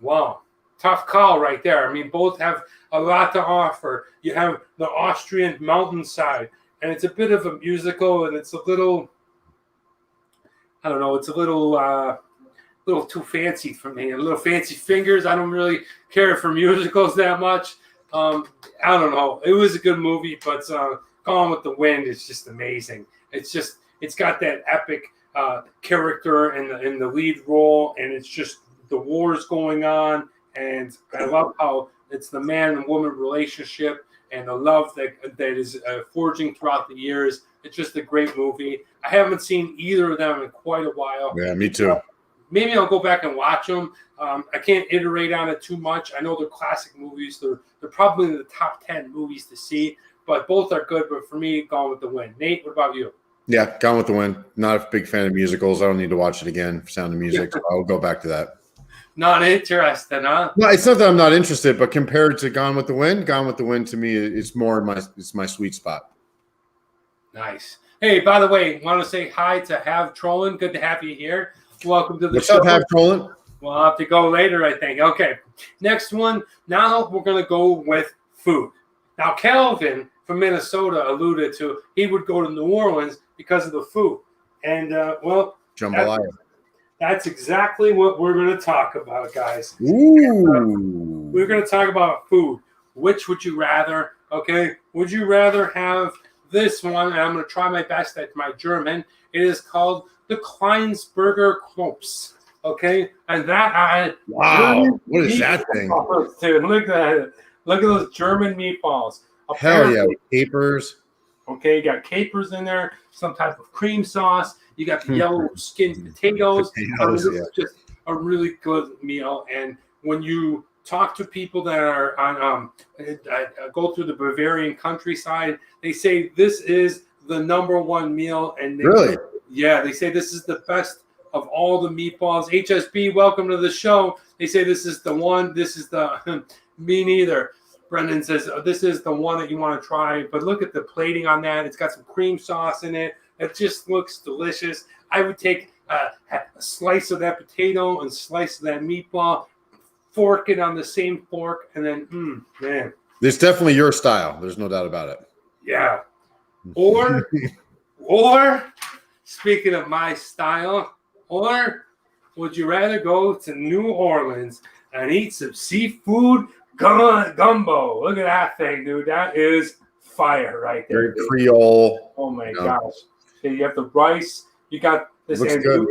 Wow, tough call right there. I mean, both have a lot to offer. You have the Austrian mountainside, and it's a bit of a musical, and it's a little, I don't know, it's a little too fancy for me. A little fancy fingers. I don't really care for musicals that much. I don't know. It was a good movie, but Gone with the Wind is just amazing. It's got that epic character in the lead role, and it's just the wars going on, and I love how it's the man and woman relationship and the love that is forging throughout the years. It's just a great movie. I haven't seen either of them in quite a while. Yeah, me too. Maybe I'll go back and watch them. I can't iterate on it too much. I know they're classic movies. They're probably in the top 10 movies to see, but both are good. But for me, Gone with the Wind. Nate, what about you? Yeah, Gone with the Wind. Not a big fan of musicals. I don't need to watch it again for Sound of Music. So I'll go back to that. Not interested, huh? No, it's not that I'm not interested, but compared to Gone with the Wind to me is more my sweet spot. Nice. Hey, by the way, want to say hi to Have Trolling. Good to have you here. Welcome to the What's show. up, Have Trolling? We'll have to go later, I think. Okay. Next one. Now we're going to go with food. Now, Calvin from Minnesota alluded to he would go to New Orleans because of the food. And, well, Jambalaya. That's exactly what we're going to talk about, guys. Ooh. We're going to talk about food. Which would you rather? Okay. Would you rather have this one? And I'm going to try my best at my German. It is called the Kleinsberger Klumps. Okay. And that wow. What is that thing? Dude, look at that. Look at those German meatballs. Hell yeah. Capers. Okay. You got capers in there, some type of cream sauce. You got the yellow skinned potatoes. This is just a really good meal. And when you talk to people that are on, go through the Bavarian countryside, they say this is the number one meal. And really? Yeah, they say this is the best of all the meatballs. HSB, welcome to the show. They say this is the one. This is the me neither. Brendan says this is the one that you want to try. But look at the plating on that. It's got some cream sauce in it. It just looks delicious. I would take a slice of that potato and slice of that meatball, fork it on the same fork, and then, man. It's definitely your style. There's no doubt about it. Yeah. Or, speaking of my style, or would you rather go to New Orleans and eat some seafood gumbo? Look at that thing, dude. That is fire right there. Very Creole. Oh, my gosh. You have the rice. You got this andouille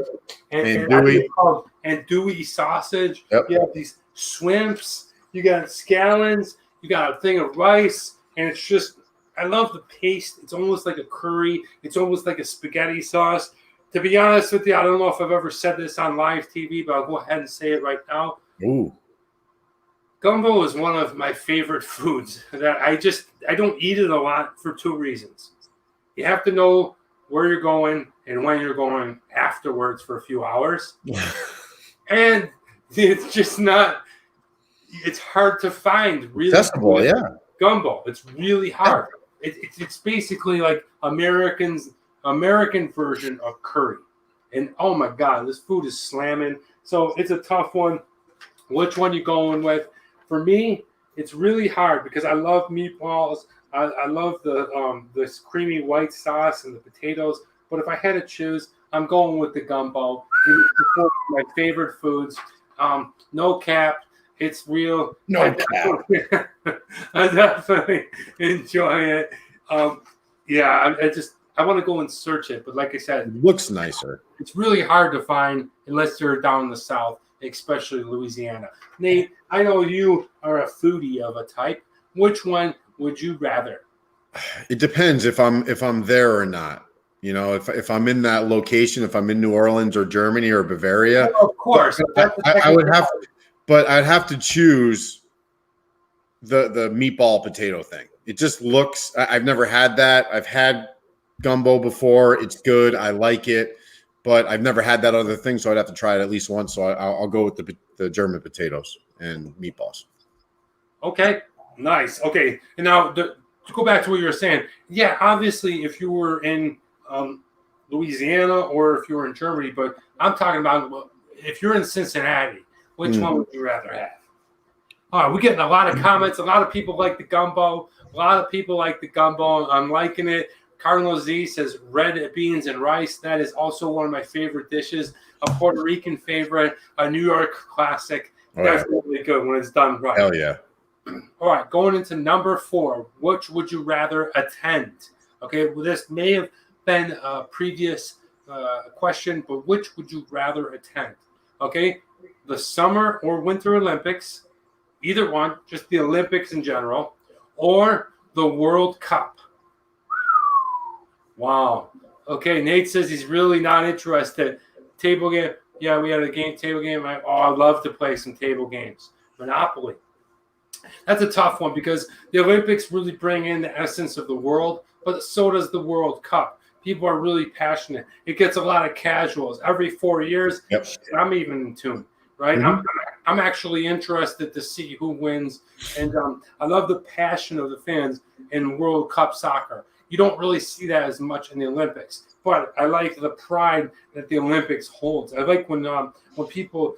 sausage. Yep. You have these swimps. You got scallions. You got a thing of rice. And it's just, I love the paste. It's almost like a curry. It's almost like a spaghetti sauce. To be honest with you, I don't know if I've ever said this on live TV, but I'll go ahead and say it right now. Ooh. Gumbo is one of my favorite foods that I don't eat it a lot for two reasons. You have to know where you're going and when you're going afterwards for a few hours. And it's just not, it's hard to find really accessible, yeah. Gumbo. It's really hard. It's basically like American version of curry. And oh my God, this food is slamming. So it's a tough one. Which one you going with? For me, it's really hard because I love meatballs. I love this creamy white sauce and the potatoes. But if I had to choose, I'm going with the gumbo. It's one of my favorite foods. No cap. It's real. No cap. I definitely enjoy it. Yeah, I want to go and search it. But like I said, it looks nicer. It's really hard to find unless you're down in the South, especially Louisiana. Nate, I know you are a foodie of a type. Which one would you rather? It depends if I'm there or not. You know, if I'm in that location, if I'm in New Orleans or Germany or Bavaria, well, of course, I would have, but I'd have to choose the meatball potato thing. It just looks. I've never had that. I've had gumbo before. It's good. I like it, but I've never had that other thing, so I'd have to try it at least once. So I'll go with the German potatoes and meatballs. Okay, nice. Okay, and now to go back to what you were saying, yeah, obviously, if you were in Louisiana or if you were in Germany, but I'm talking about if you're in Cincinnati, which one would you rather have? All right, we're getting a lot of comments. A lot of people like the gumbo. A lot of people like the gumbo. I'm liking it. Carlos Z says red beans and rice. That is also one of my favorite dishes. A Puerto Rican favorite, a New York classic. Definitely good when it's done right. Hell yeah. All right, going into number 4. Which would you rather attend? Okay, well, this may have been a previous question, but which would you rather attend? Okay, the Summer or Winter Olympics, either one, just the Olympics in general, or the World Cup. Wow. Okay, Nate says he's really not interested. Table game. Yeah, we had a table game. I love to play some table games. Monopoly. That's a tough one because the Olympics really bring in the essence of the world, but so does the World Cup. People are really passionate. It gets a lot of casuals. Every 4 years, I'm even in tune, right? I'm actually interested to see who wins, and I love the passion of the fans in World Cup soccer. You don't really see that as much in the Olympics, but I like the pride that the Olympics holds. I like when people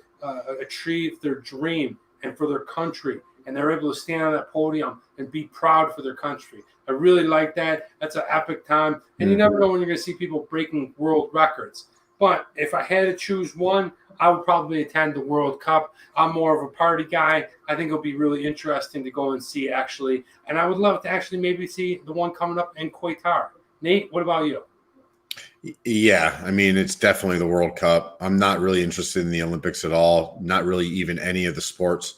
achieve their dream and for their country, and they're able to stand on that podium and be proud for their country. I really like that. That's an epic time. And you never know when you're going to see people breaking world records. But if I had to choose one, I would probably attend the World Cup. I'm more of a party guy. I think it'll be really interesting to go and see, actually. And I would love to actually maybe see the one coming up in Qatar. Nate, what about you? Yeah, I mean, it's definitely the World Cup. I'm not really interested in the Olympics at all. Not really even any of the sports.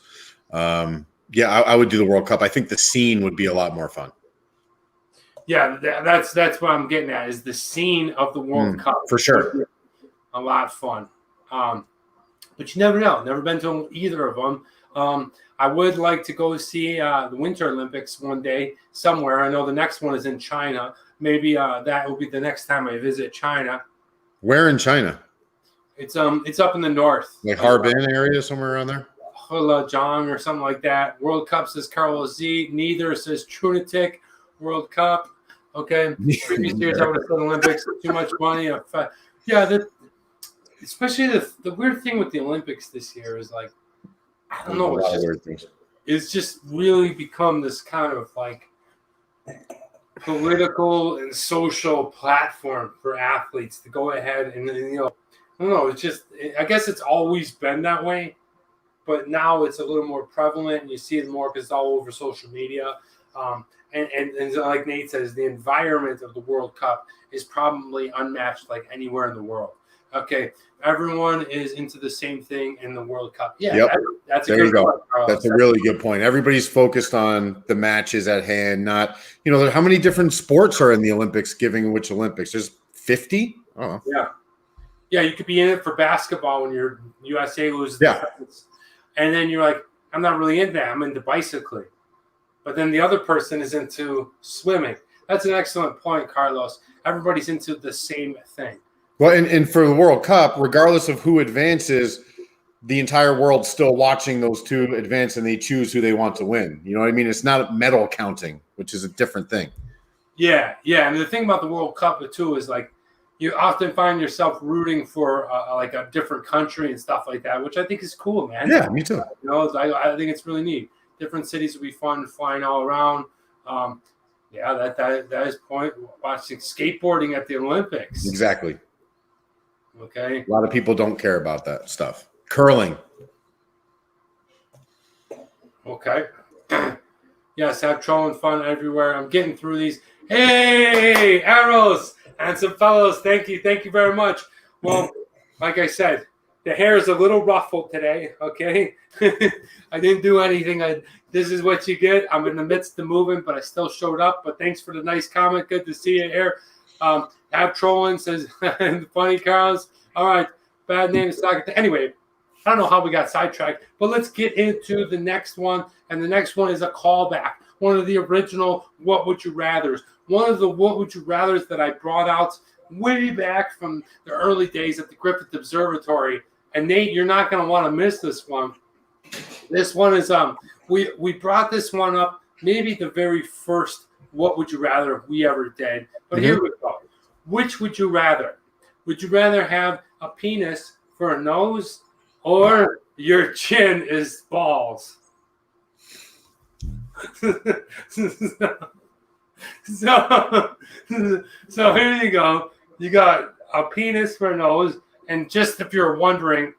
Yeah, I would do the World Cup. I think the scene would be a lot more fun. Yeah, that's what I'm getting at, is the scene of the World Cup. For sure. A lot of fun. But you never know. Never been to either of them. I would like to go see the Winter Olympics one day somewhere. I know the next one is in China. Maybe that will be the next time I visit China. Where in China? It's up in the north. Like Harbin area, somewhere around there? Heilongjiang or something like that. World Cup says Carlos Z. Neither says Trunatic. World Cup. Okay. Previous years I would have said Olympics. Too much money. Yeah, especially the weird thing with the Olympics this year is like, I don't know. It's just really become this kind of like political and social platform for athletes to go ahead and I don't know. It's just, I guess it's always been that way. But now it's a little more prevalent, and you see it more because it's all over social media. And like Nate says, the environment of the World Cup is probably unmatched like anywhere in the world. Okay, everyone is into the same thing in the World Cup. Yeah, that's a good point, Carlos. That's a really good point. Everybody's focused on the matches at hand, not how many different sports are in the Olympics. Giving which Olympics? There's 50. Oh, yeah. You could be in it for basketball when your USA loses. And then you're like, I'm not really into that. I'm into bicycling. But then the other person is into swimming. That's an excellent point, Carlos. Everybody's into the same thing. Well, and for the World Cup, regardless of who advances, the entire world's still watching those two advance, and they choose who they want to win. You know what I mean? It's not medal counting, which is a different thing. Yeah. And the thing about the World Cup, too, is like you often find yourself rooting for like a different country and stuff like that, which I think is cool, man. Yeah, me too. I think it's really neat. Different cities will be fun, flying all around. That is point. Watching skateboarding at the Olympics. Exactly. Okay. A lot of people don't care about that stuff. Curling. Okay. Yes, have trolling fun everywhere. I'm getting through these. Hey, arrows and some fellows. Thank you very much. Well, like I said, the hair is a little ruffled today. Okay. I didn't do anything. This is what you get. I'm in the midst of moving, but I still showed up. But thanks for the nice comment. Good to see you here. Ab Trolling says, funny Carlos. All right. Bad name is talking. Anyway, I don't know how we got sidetracked, but let's get into the next one. And the next one is a callback. One of the original What Would You Rathers. One of the What Would You Rathers that I brought out way back from the early days at the Griffith Observatory. And Nate, you're not going to want to miss this one. This one is we brought this one up maybe the very first What Would You Rather we ever did. But here we go. Which would you rather? Would you rather have a penis for a nose or your chin is balls? So here you go. You got a penis for a nose, and just if you're wondering,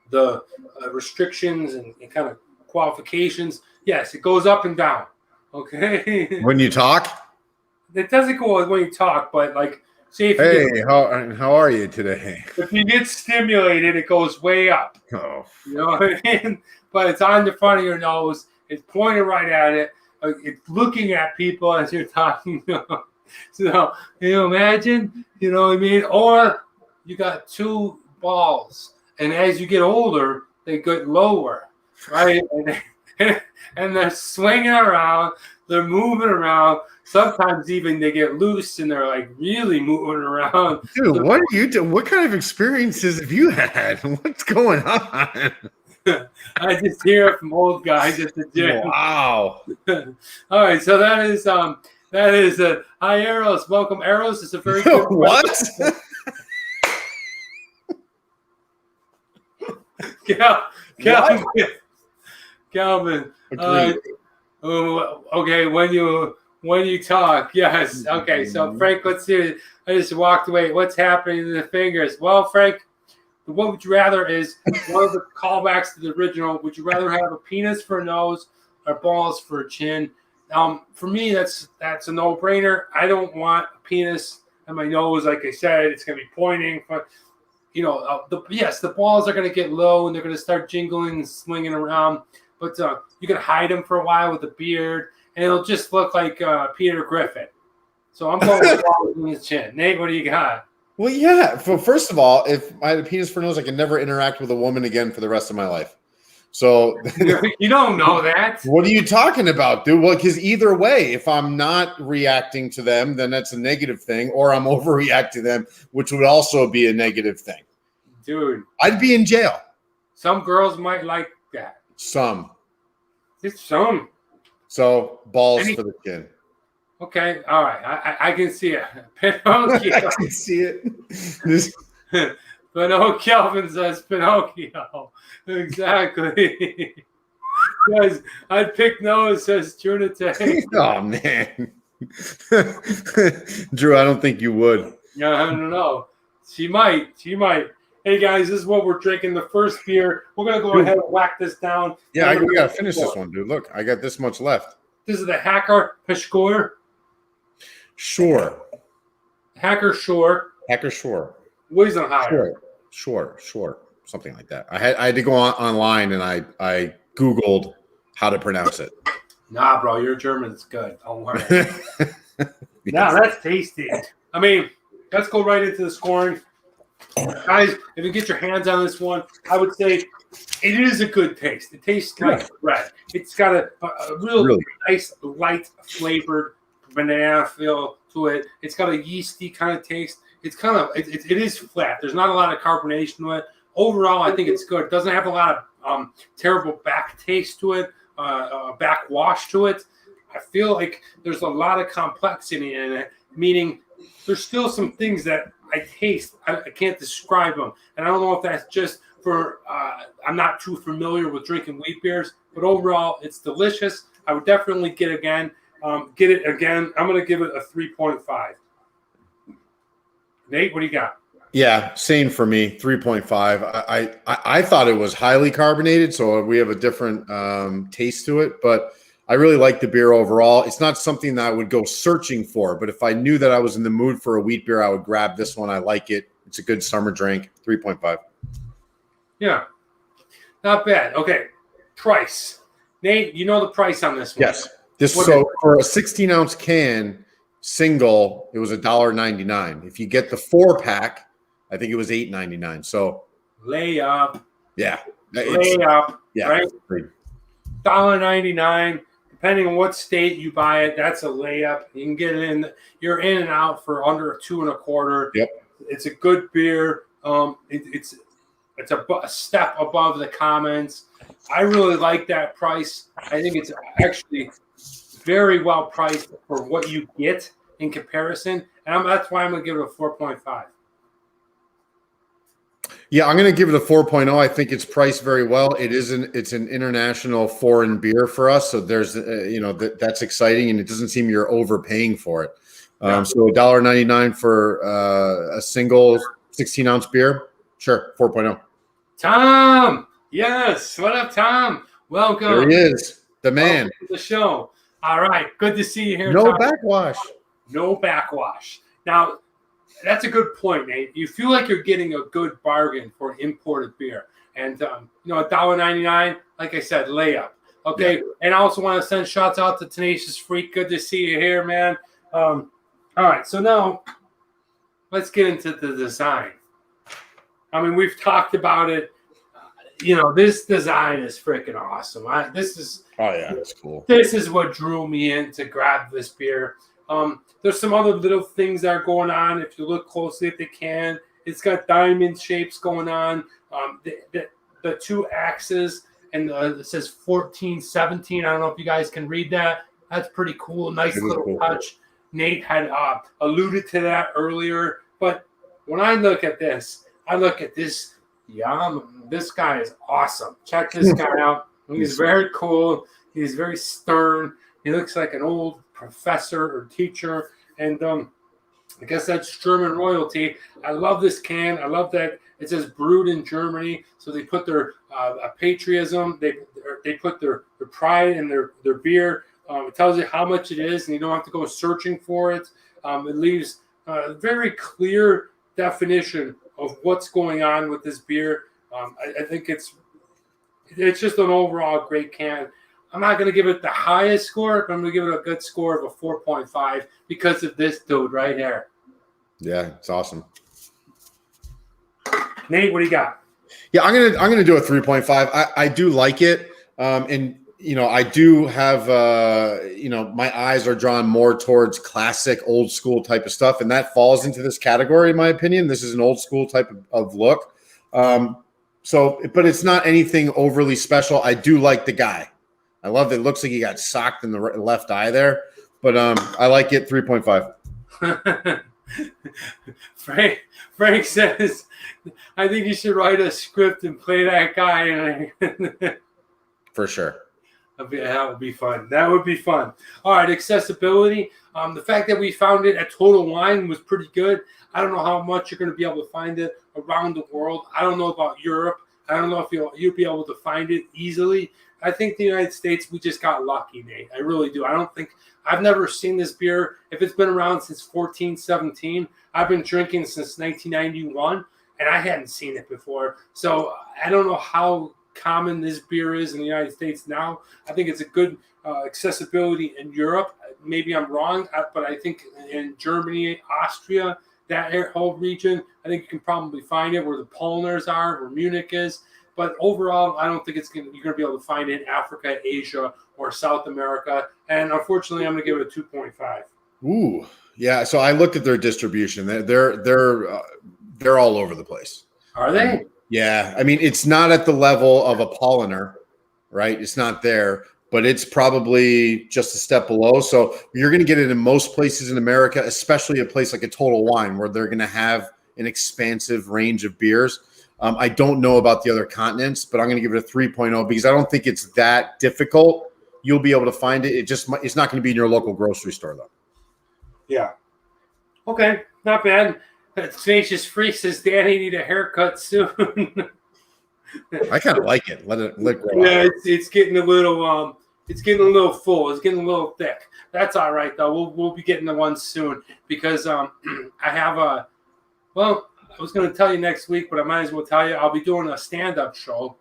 the restrictions and kind of qualifications, yes, it goes up and down. Okay. When you talk? It doesn't go when you talk, but like, say if hey, how are you today? If you get stimulated, it goes way up. Oh, you know what I mean? But it's on the front of your nose. It's pointed right at it. It's looking at people as you're talking. So you imagine, you know what I mean? Or you got two balls, and as you get older, they get lower, right? And they're swinging around. They're moving around. Sometimes even they get loose and they're like really moving around. Dude, what are you doing? What kind of experiences have you had? What's going on? I just hear it from old guys at the gym. Wow. All right, so that is hi Arrows. Welcome. Arrows is a very good what? Calvin. Okay, when you talk, yes. Okay, so Frank, let's see. I just walked away. What's happening in the fingers? Well, Frank, what would you rather is one of the callbacks to the original. Would you rather have a penis for a nose or balls for a chin? For me, that's a no-brainer. I don't want a penis on my nose. Like I said, it's going to be pointing. But, you know, the balls are going to get low and they're going to start jingling and swinging around. But you can hide them for a while with a beard, and it'll just look like Peter Griffin. So I'm going with balls in his chin. Nate, what do you got? Well, yeah. Well, first of all, if I had a penis for a nose, I could never interact with a woman again for the rest of my life. So you don't know that. What are you talking about, dude? Well, because either way, if I'm not reacting to them, then that's a negative thing, or I'm overreacting to them, which would also be a negative thing. Dude, I'd be in jail. Some girls might like that. Some. It's some. So balls for the chin. Okay, all right. I can see it. Pinocchio. I can see it. But Kelvin says Pinocchio. Exactly. Because I'd pick nose, says Trinity. Oh, man. Drew, I don't think you would. Yeah, I don't know. She might. Hey, guys, this is what we're drinking. The first beer. We're going to go ahead and whack this down. Yeah, we got to finish this one, dude. Look, I got this much left. This is the Hacker Pschorr. Sure. Hacker Pschorr. Weisenhower. Sure. Something like that. I had to go online and I Googled how to pronounce it. Nah, bro, your German's good. Don't worry. Nah, that's tasty. I mean, let's go right into the scoring. Guys, if you get your hands on this one, I would say it is a good taste. It tastes like bread. It's got a really nice, light flavored banana feel to it. It's got a yeasty kind of taste. It's kind of it is flat. There's not a lot of carbonation to it. Overall, I think it's good. It doesn't have a lot of terrible back taste to it, back wash to it. I feel like there's a lot of complexity in it, meaning there's still some things that I taste. I can't describe them. And I don't know if that's just for I'm not too familiar with drinking wheat beers, but overall, it's delicious. I would definitely get it again. I'm going to give it a 3.5. Nate, what do you got? Yeah, same for me, 3.5. I thought it was highly carbonated, so we have a different taste to it, but I really like the beer overall. It's not something that I would go searching for, but if I knew that I was in the mood for a wheat beer, I would grab this one. I like it. It's a good summer drink, 3.5. Yeah, not bad. Okay, price. Nate, you know the price on this one. Yes. For a 16-ounce can, single, it was $1.99. If you get the 4-pack, I think it was $8.99. So lay up. Yeah. Lay up. Yeah. Right? $1.99. The depending on what state you buy it, that's a layup. You can get it in. You're in and out for under 2.25. Yep. It's a good beer. It's a step above the commons. I really like that price. I think it's actually very well priced for what you get in comparison, and that's why I'm going to give it a 4.5. Yeah, I'm going to give it a 4.0. I think it's priced very well. It's an international foreign beer for us, so there's that's exciting, and it doesn't seem you're overpaying for it. So $1.99 for a single 16-ounce beer, sure, 4.0. Tom, yes, what up, Tom? Welcome. There he is, the man. Welcome to the show. All right, good to see you here. No Tom. backwash. No backwash. Now, that's a good point, Nate. You feel like you're getting a good bargain for an imported beer. And, $1.99, like I said, layup. Okay, yeah. And I also want to send shots out to Tenacious Freak. Good to see you here, man. All right, so now let's get into the design. I mean, we've talked about it. This design is freaking awesome. Oh, yeah, that's cool. This is what drew me in to grab this beer. There's some other little things that are going on. If you look closely at the can, it's got diamond shapes going on. The two axes, and it says 1417. I don't know if you guys can read that. That's pretty cool. Nice little touch. Nate had alluded to that earlier. But when I look at this, this guy is awesome. Check this guy out. He's very cool. He's very stern. He looks like an old professor or teacher. And I guess that's German royalty. I love this can. I love that it says brewed in Germany. So they put their patriotism, they put their pride in their beer. It tells you how much it is, and you don't have to go searching for it. It leaves a very clear definition of what's going on with this beer. I think it's just an overall great can. I'm not going to give it the highest score, but I'm going to give it a good score of a 4.5 because of this dude right here. Yeah, it's awesome. Nate, what do you got? Yeah, I'm gonna do a 3.5. I do like it, and I do have my eyes are drawn more towards classic, old school type of stuff, and that falls into this category in my opinion. This is an old school type of look. But it's not anything overly special. I do like the guy. I love that it looks like he got socked in the left eye there, but I like it. 3.5. Frank says, I think you should write a script and play that guy. For sure. That would be fun. That would be fun. All right, accessibility. The fact that we found it at Total Wine was pretty good. I don't know how much you're going to be able to find it around the world. I don't know about Europe. I don't know if you'll be able to find it easily. I think the United States, we just got lucky, Nate. I really do. I've never seen this beer. If it's been around since 1417, I've been drinking since 1991, and I hadn't seen it before. So I don't know how common this beer is in the United States now. I think it's a good accessibility in Europe. Maybe I'm wrong, but I think in Germany, Austria, that whole region, I think you can probably find it where the Polners are, where Munich is. But overall, I don't think you're going to be able to find it in Africa, Asia, or South America. And unfortunately, I'm going to give it a 2.5. Ooh, yeah. So I looked at their distribution. They're all over the place. Are they? Yeah. I mean, it's not at the level of a Polliner, right? It's not there, but it's probably just a step below. So you're going to get it in most places in America, especially a place like a Total Wine where they're going to have an expansive range of beers. I don't know about the other continents, but I'm going to give it a 3.0 because I don't think it's that difficult. You'll be able to find it. It's not going to be in your local grocery store, though. Yeah. Okay, not bad. Tenacious Freak says, Danny, need a haircut soon. I kind of like it. Let it grow. Yeah, it's getting a little it's getting a little full. It's getting a little thick. That's all right though. We'll be getting the one soon because I have I was going to tell you next week, but I might as well tell you I'll be doing a stand-up show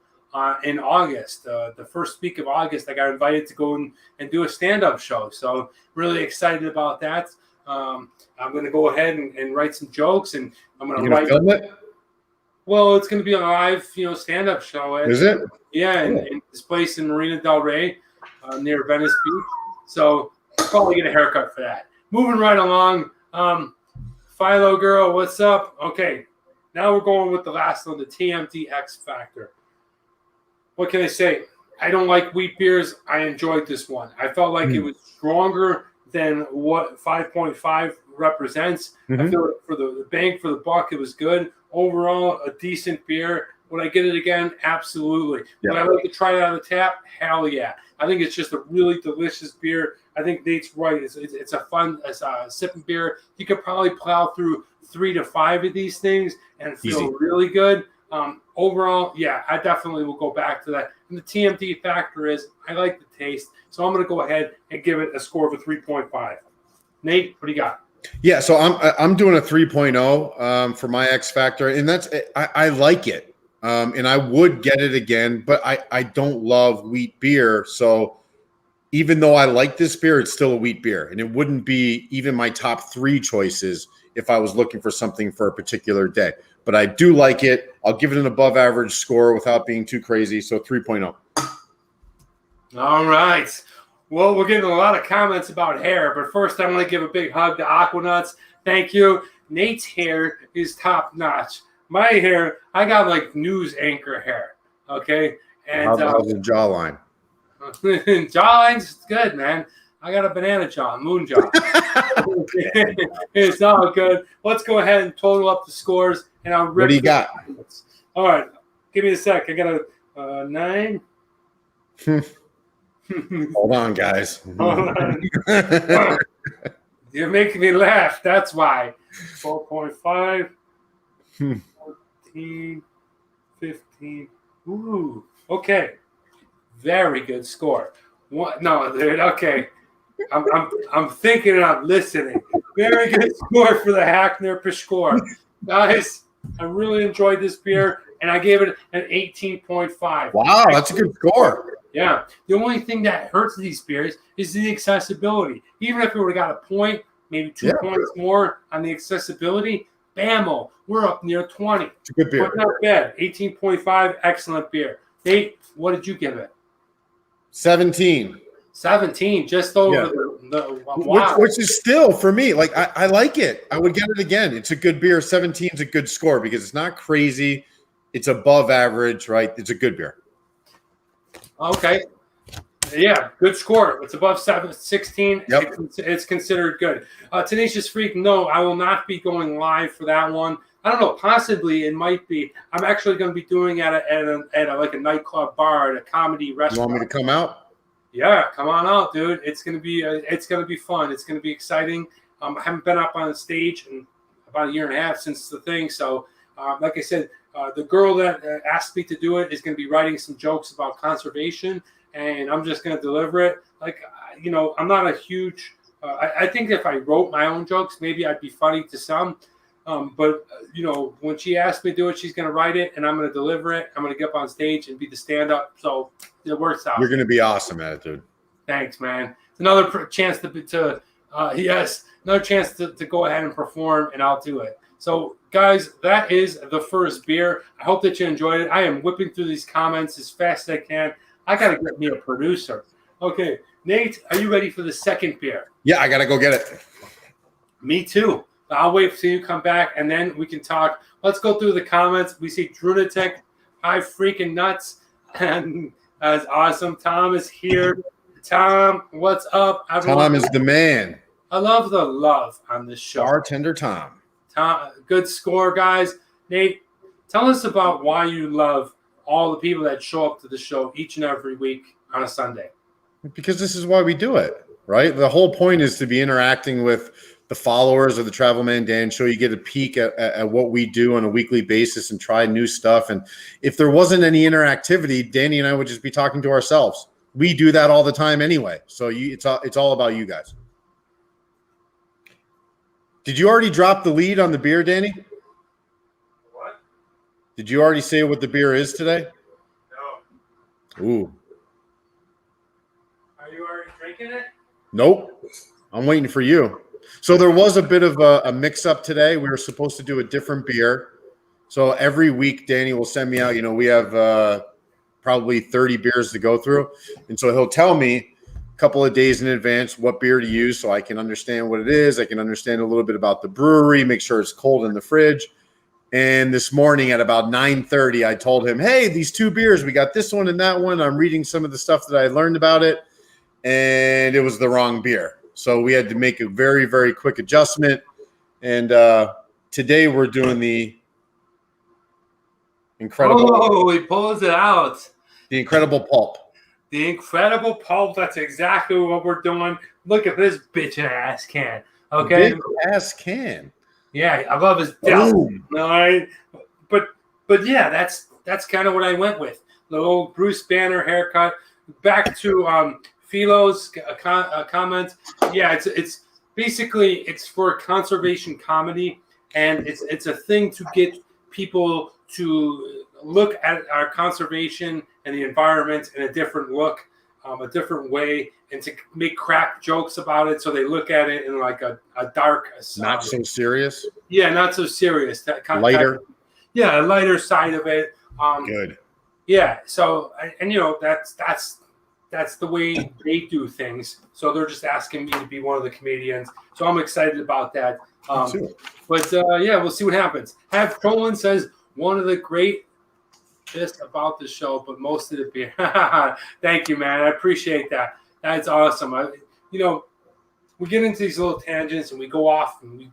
in August. The first week of August, I got invited to go and do a stand-up show. So really excited about that. I'm going to go ahead and write some jokes, and I'm going to film it. Well, it's going to be a live, stand-up show. Is it? Yeah, in this place in Marina Del Rey. near Venice Beach. So probably get a haircut for that. Moving right along. Philo girl, what's up? Okay, now we're going with the last one, the TMD X Factor. What can I say? I don't like wheat beers. I enjoyed this one. I felt like it was stronger than what 5.5 represents. I feel like for the bang for the buck, it was good. Overall, a decent beer. Would I get it again? Absolutely. Yeah. Would I like to try it on the tap? Hell yeah. I think it's just a really delicious beer. I think Nate's right. It's a fun sipping beer. You could probably plow through 3 to 5 of these things and feel really good. Overall, yeah, I definitely will go back to that. And the TMD factor is I like the taste. So I'm going to go ahead and give it a score of a 3.5. Nate, what do you got? Yeah, so I'm doing a 3.0 for my X Factor, and that's I like it. And I would get it again, but I don't love wheat beer. So even though I like this beer, it's still a wheat beer. And it wouldn't be even my top 3 choices if I was looking for something for a particular day. But I do like it. I'll give it an above average score without being too crazy. So 3.0. All right. Well, we're getting a lot of comments about hair, but first I want to give a big hug to Aquanuts. Thank you. Nate's hair is top notch. My hair, I got like news anchor hair. Okay. And how's the jawline? Jawline's good, man. I got a banana jaw, moon jaw. It's all good. Let's go ahead and total up the scores. And I'll what do you got? All right. Give me a sec. I got a 9. Hold on, guys. Hold on. You're making me laugh. That's why. 4.5. 14, 15. Ooh, okay. Very good score. What? No, dude. Okay, I'm thinking and I'm listening. Very good score for the Hackner Pschorr. Guys, I really enjoyed this beer, and I gave it an 18.5. Wow, that's a good score. Yeah. The only thing that hurts these beers is the accessibility. Even if we would have got a point, maybe 2 points more on the accessibility, bammo, we're up near 20. It's a good beer. But not bad. 18.5, excellent beer. Nate, what did you give it? 17. 17, just over the wow. Which is still, for me, like, I like it. I would get it again. It's a good beer. 17 is a good score because it's not crazy. It's above average, right? It's a good beer. Okay. Yeah, good score. It's above 16. Yep. It's considered good. Tenacious Freak, no, I will not be going live for that one. I don't know. Possibly it might be. I'm actually going to be doing it at a nightclub bar, at a comedy restaurant. You want me to come out? Yeah, come on out, dude. It's going to be fun. It's going to be exciting. I haven't been up on the stage in about a year and a half since the thing. So, like I said, the girl that asked me to do it is going to be writing some jokes about conservation, and I'm just going to deliver it. Like, I'm not a huge. I think if I wrote my own jokes, maybe I'd be funny to some. But when she asked me to do it, she's going to write it, and I'm going to deliver it. I'm going to get up on stage and be the stand-up. So it works out. You're going to be awesome at it, dude. Thanks, man. It's another chance to go ahead and perform, and I'll do it. So, guys, that is the first beer. I hope that you enjoyed it. I am whipping through these comments as fast as I can. I got to get me a producer. Okay, Nate, are you ready for the second beer? Yeah, I got to go get it. Me too. I'll wait till you come back, and then we can talk. Let's go through the comments. We see Drunatek, hi freaking nuts, and that's awesome. Tom is here. Tom, what's up? Tom is the man. I love the love on this show. Bartender Tom. Tom, good score, guys. Nate, tell us about why you love all the people that show up to the show each and every week on a Sunday. Because this is why we do it, right? The whole point is to be interacting with the followers of the Travel Man Dan Show. You get a peek at what we do on a weekly basis and try new stuff. And if there wasn't any interactivity, Danny and I would just be talking to ourselves. We do that all the time anyway. So it's all about you guys. Did you already drop the lead on the beer, Danny? What? Did you already say what the beer is today? No. Ooh. Are you already drinking it? Nope. I'm waiting for you. So there was a bit of a mix-up today. We were supposed to do a different beer. So every week, Danny will send me out. We have probably 30 beers to go through. And so he'll tell me a couple of days in advance what beer to use so I can understand what it is. I can understand a little bit about the brewery, make sure it's cold in the fridge. And this morning at about 9:30, I told him, hey, these 2 beers, we got this one and that one. I'm reading some of the stuff that I learned about it, and it was the wrong beer. So we had to make a very, very quick adjustment. And today we're doing the incredible. Oh, he pulls it out. The incredible Pulp. The incredible Pulp. That's exactly what we're doing. Look at this bitch ass can. Okay. Big ass can. Yeah, I love his depth. All right. But yeah, that's kind of what I went with. The old Bruce Banner haircut. Back to Philo's comment. Yeah, it's basically it's for conservation comedy, and it's a thing to get people to look at our conservation and the environment in a different look, a different way, and to make crack jokes about it. So they look at it in like a dark, not so serious. Yeah, not so serious. That kind lighter. Yeah, a lighter side of it. Good. Yeah. So and that's the way they do things. So they're just asking me to be one of the comedians. So I'm excited about that. But yeah, we'll see what happens. Have Colin says one of the great bits about the show, but most of the beer. Thank you, man. I appreciate that. That's awesome. We get into these little tangents and we go off and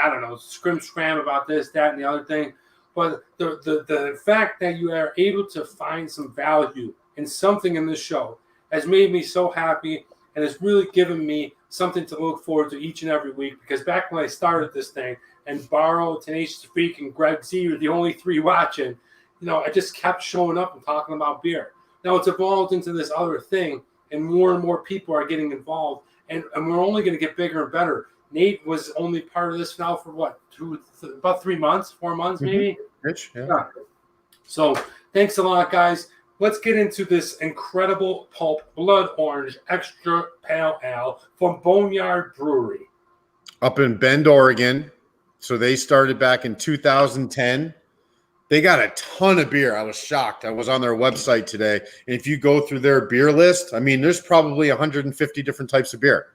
I don't know, scram about this, that, and the other thing. But the fact that you are able to find some value in something in this show has made me so happy and has really given me something to look forward to each and every week. Because back when I started this thing and Barrow, Tenacious Freak, and Greg Z were the only 3 watching, I just kept showing up and talking about beer. Now it's evolved into this other thing, and more people are getting involved, and we're only going to get bigger and better. Nate was only part of this now for what, about 3 months, 4 months maybe? Rich, yeah. So thanks a lot, guys. Let's get into this incredible Pulp Blood Orange Extra Pale Ale from Boneyard Brewery. Up in Bend, Oregon. So they started back in 2010. They got a ton of beer. I was shocked. I was on their website today. And if you go through their beer list, I mean, there's probably 150 different types of beer.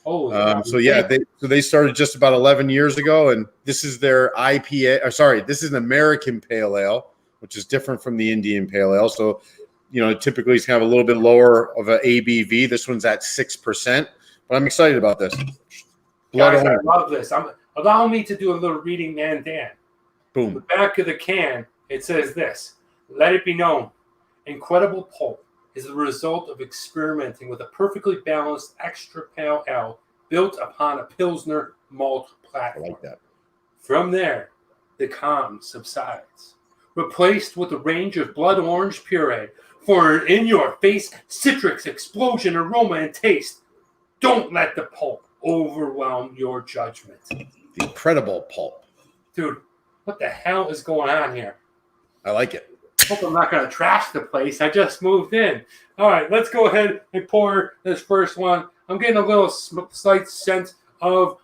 Oh, so yeah, they started just about 11 years ago, and this is their IPA. This is an American Pale Ale, which is different from the Indian Pale Ale. So, typically it's kind of a little bit lower of an ABV. This one's at 6%, but I'm excited about this. Guys, I love this. Allow me to do a little reading, man, Dan. Boom. On the back of the can, it says this: "Let it be known, Incredible Pulp is the result of experimenting with a perfectly balanced extra pale ale built upon a Pilsner malt platform. I like that. From there, the calm subsides, replaced with a range of blood orange puree for an in-your-face citrus explosion aroma and taste. Don't let the pulp overwhelm your judgment." The incredible Pulp. Dude, what the hell is going on here? I like it. Hope I'm not going to trash the place. I just moved in. All right, let's go ahead and pour this first one. I'm getting a little slight scent of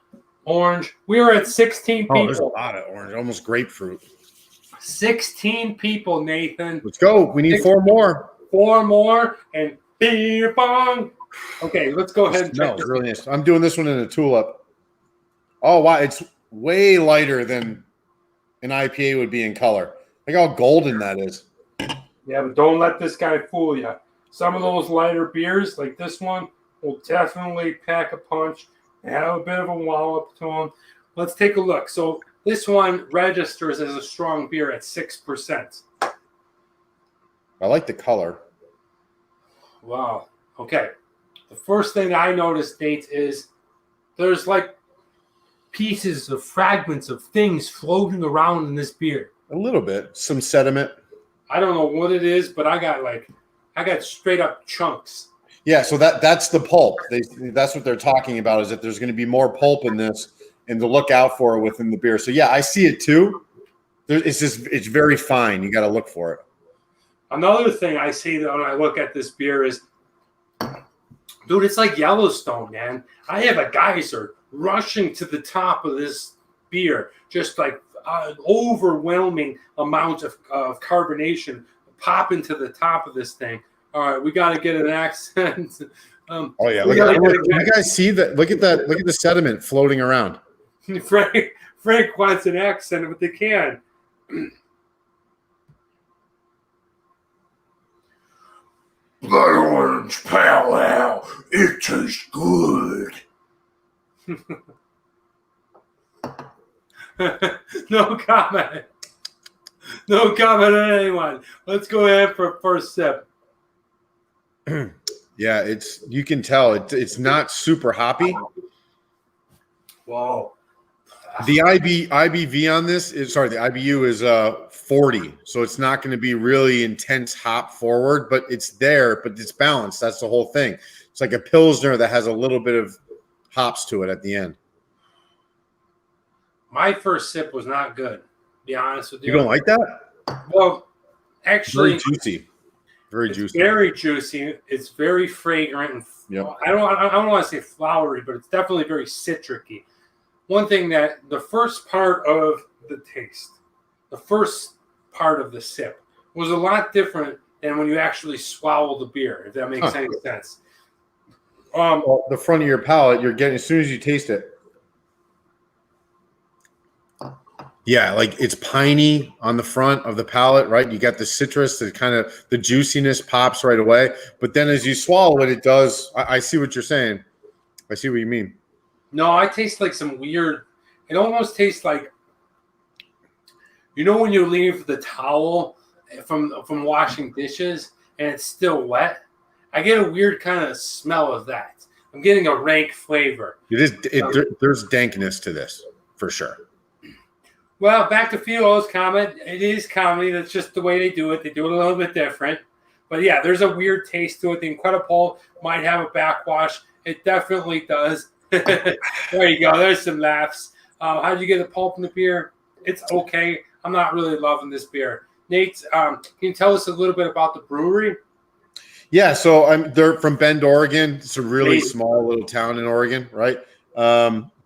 orange. We are at 16 people. There's a lot of orange, almost grapefruit. 16 people, Nathan. Let's go. We need 4 more. 4 more and beer bong. Okay, let's go ahead and check this. Really nice. I'm doing this one in a tulip. Oh, wow. It's way lighter than an IPA would be in color. Look how golden that is. Yeah, but don't let this guy fool you. Some of those lighter beers, like this one, will definitely pack a punch and have a bit of a wallop to them. Let's take a look. So this one registers as a strong beer at 6%. I like the color. Wow. Okay. The first thing I noticed, Nate, is there's like pieces of fragments of things floating around in this beer. A little bit. Some sediment. I don't know what it is, but I got straight up chunks. Yeah, so that's the pulp. That's what they're talking about, is that there's going to be more pulp in this and to look out for it within the beer. So yeah, I see it too. It's very fine. You got to look for it. Another thing I see when I look at this beer is, dude, it's like Yellowstone, man. I have a geyser rushing to the top of this beer, just like overwhelming amount of carbonation popping to the top of this thing. All right, we got to get an accent. Oh yeah, you guys see that? Look at that! Look at the sediment floating around. Frank wants an accent, but they can. Blood orange pale ale. It tastes good. No comment. No comment on anyone. Let's go ahead for a first sip. Yeah, you can tell it's not super hoppy. Whoa. The IBV on this the IBU is 40, so it's not going to be really intense hop forward, but it's there, but it's balanced. That's the whole thing. It's like a Pilsner that has a little bit of hops to it at the end. My first sip was not good, to be honest with you. You don't like that? Well, actually, very juicy. Very juicy. Very juicy. It's very fragrant. And yep. I don't want to say flowery, but it's definitely very citric-y. One thing that the first part of the taste, the first part of the sip, was a lot different than when you actually swallow the beer, if that makes any sense. Well, the front of your palate, you're getting as soon as you taste it. Yeah, like it's piney on the front of the palate, right? You got the citrus, the juiciness pops right away. But then as you swallow it, it does. I see what you're saying. I see what you mean. No, I taste like some weird. It almost tastes like, when you leave the towel from washing dishes and it's still wet. I get a weird kind of smell of that. I'm getting a rank flavor. There's dankness to this for sure. Well, back to Philo's comment. It is comedy. That's just the way they do it. They do it a little bit different. But yeah, there's a weird taste to it. The Incredible might have a backwash. It definitely does. There you go. There's some laughs. How did you get the pulp in the beer? It's okay. I'm not really loving this beer. Nate, can you tell us a little bit about the brewery? Yeah, so they're from Bend, Oregon. It's a really small little town in Oregon, right?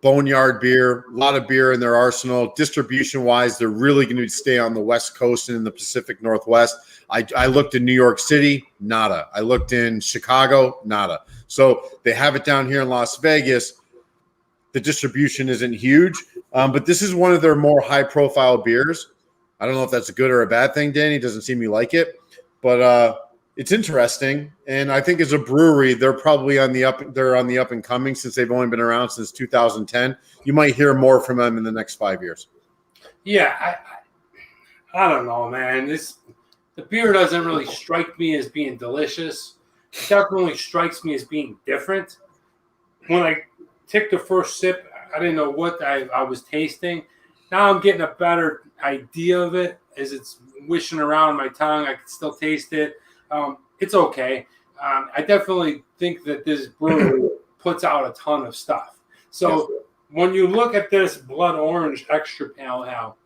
Boneyard beer, a lot of beer in their arsenal. Distribution-wise, they're really going to stay on the West Coast and in the Pacific Northwest. I looked in New York City, nada. I looked in Chicago, nada. So they have it down here in Las Vegas. The distribution isn't huge, but this is one of their more high-profile beers. I don't know if that's a good or a bad thing, Danny. It doesn't seem you like it, but it's interesting. And I think as a brewery, they're probably on the up. They're on the up and coming since they've only been around since 2010. You might hear more from them in the next 5 years. Yeah, I don't know, man. The beer doesn't really strike me as being delicious. It definitely strikes me as being different. When I took the first sip, I didn't know what I was tasting. Now I'm getting a better idea of it as it's wishing around my tongue. I can still taste it. It's okay. I definitely think that this brewery puts out a ton of stuff. So when you look at this blood orange extra pale ale,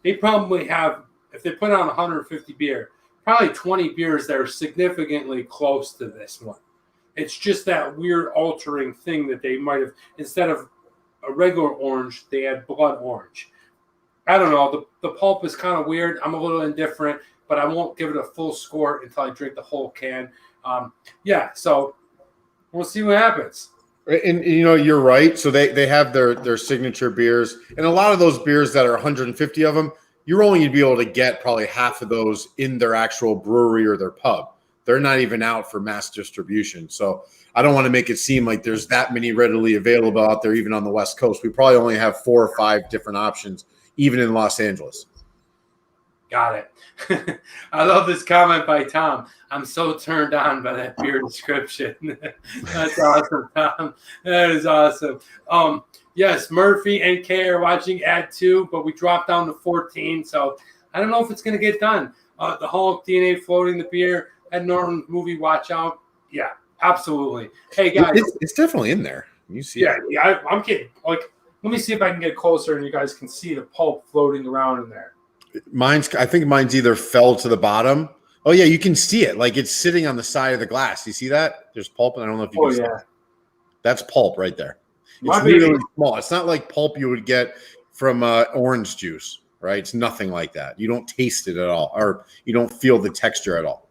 they probably have, if they put on 150 beer, probably 20 beers that are significantly close to this one. It's just that weird altering thing that they might have, instead of a regular orange, they had blood orange. I don't know. The pulp is kind of weird. I'm a little indifferent, but I won't give it a full score until I drink the whole can. So we'll see what happens. And you're right. So they have their signature beers, and a lot of those beers that are 150 of them, you're only going to be able to get probably half of those in their actual brewery or their pub. They're not even out for mass distribution. So I don't want to make it seem like there's that many readily available out there, even on the West Coast. We probably only have 4 or 5 different options, even in Los Angeles. Got it. I love this comment by Tom. I'm so turned on by that beer description. That's awesome, Tom. That is awesome. Yes, Murphy and Kay are watching at 2, but we dropped down to 14. So I don't know if it's going to get done. The Hulk, DNA floating the beer, Ed Norton movie, watch out. Yeah, absolutely. Hey, guys. It's definitely in there. You see it. Yeah, I'm kidding. Like, let me see if I can get closer and you guys can see the pulp floating around in there. I think mine's either fell to the bottom. Oh yeah, you can see it. Like it's sitting on the side of the glass. You see that? There's pulp, and I don't know if you can see it. That's pulp right there. It's really small. It's not like pulp you would get from orange juice. right? It's nothing like that. You don't taste it at all, or you don't feel the texture at all.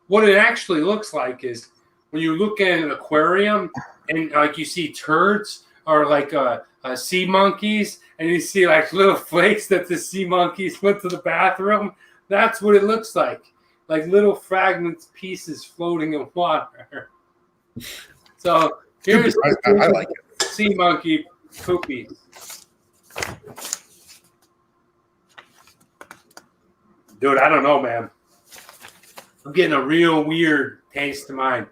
What it actually looks like is when you look at an aquarium and like you see turds or like sea monkeys, and you see like little flakes that the sea monkeys went to the bathroom. That's what it looks like little fragments, pieces floating in water. So here's I like it. Sea monkey poopies. Dude, I don't know, man. I'm getting a real weird taste to mine.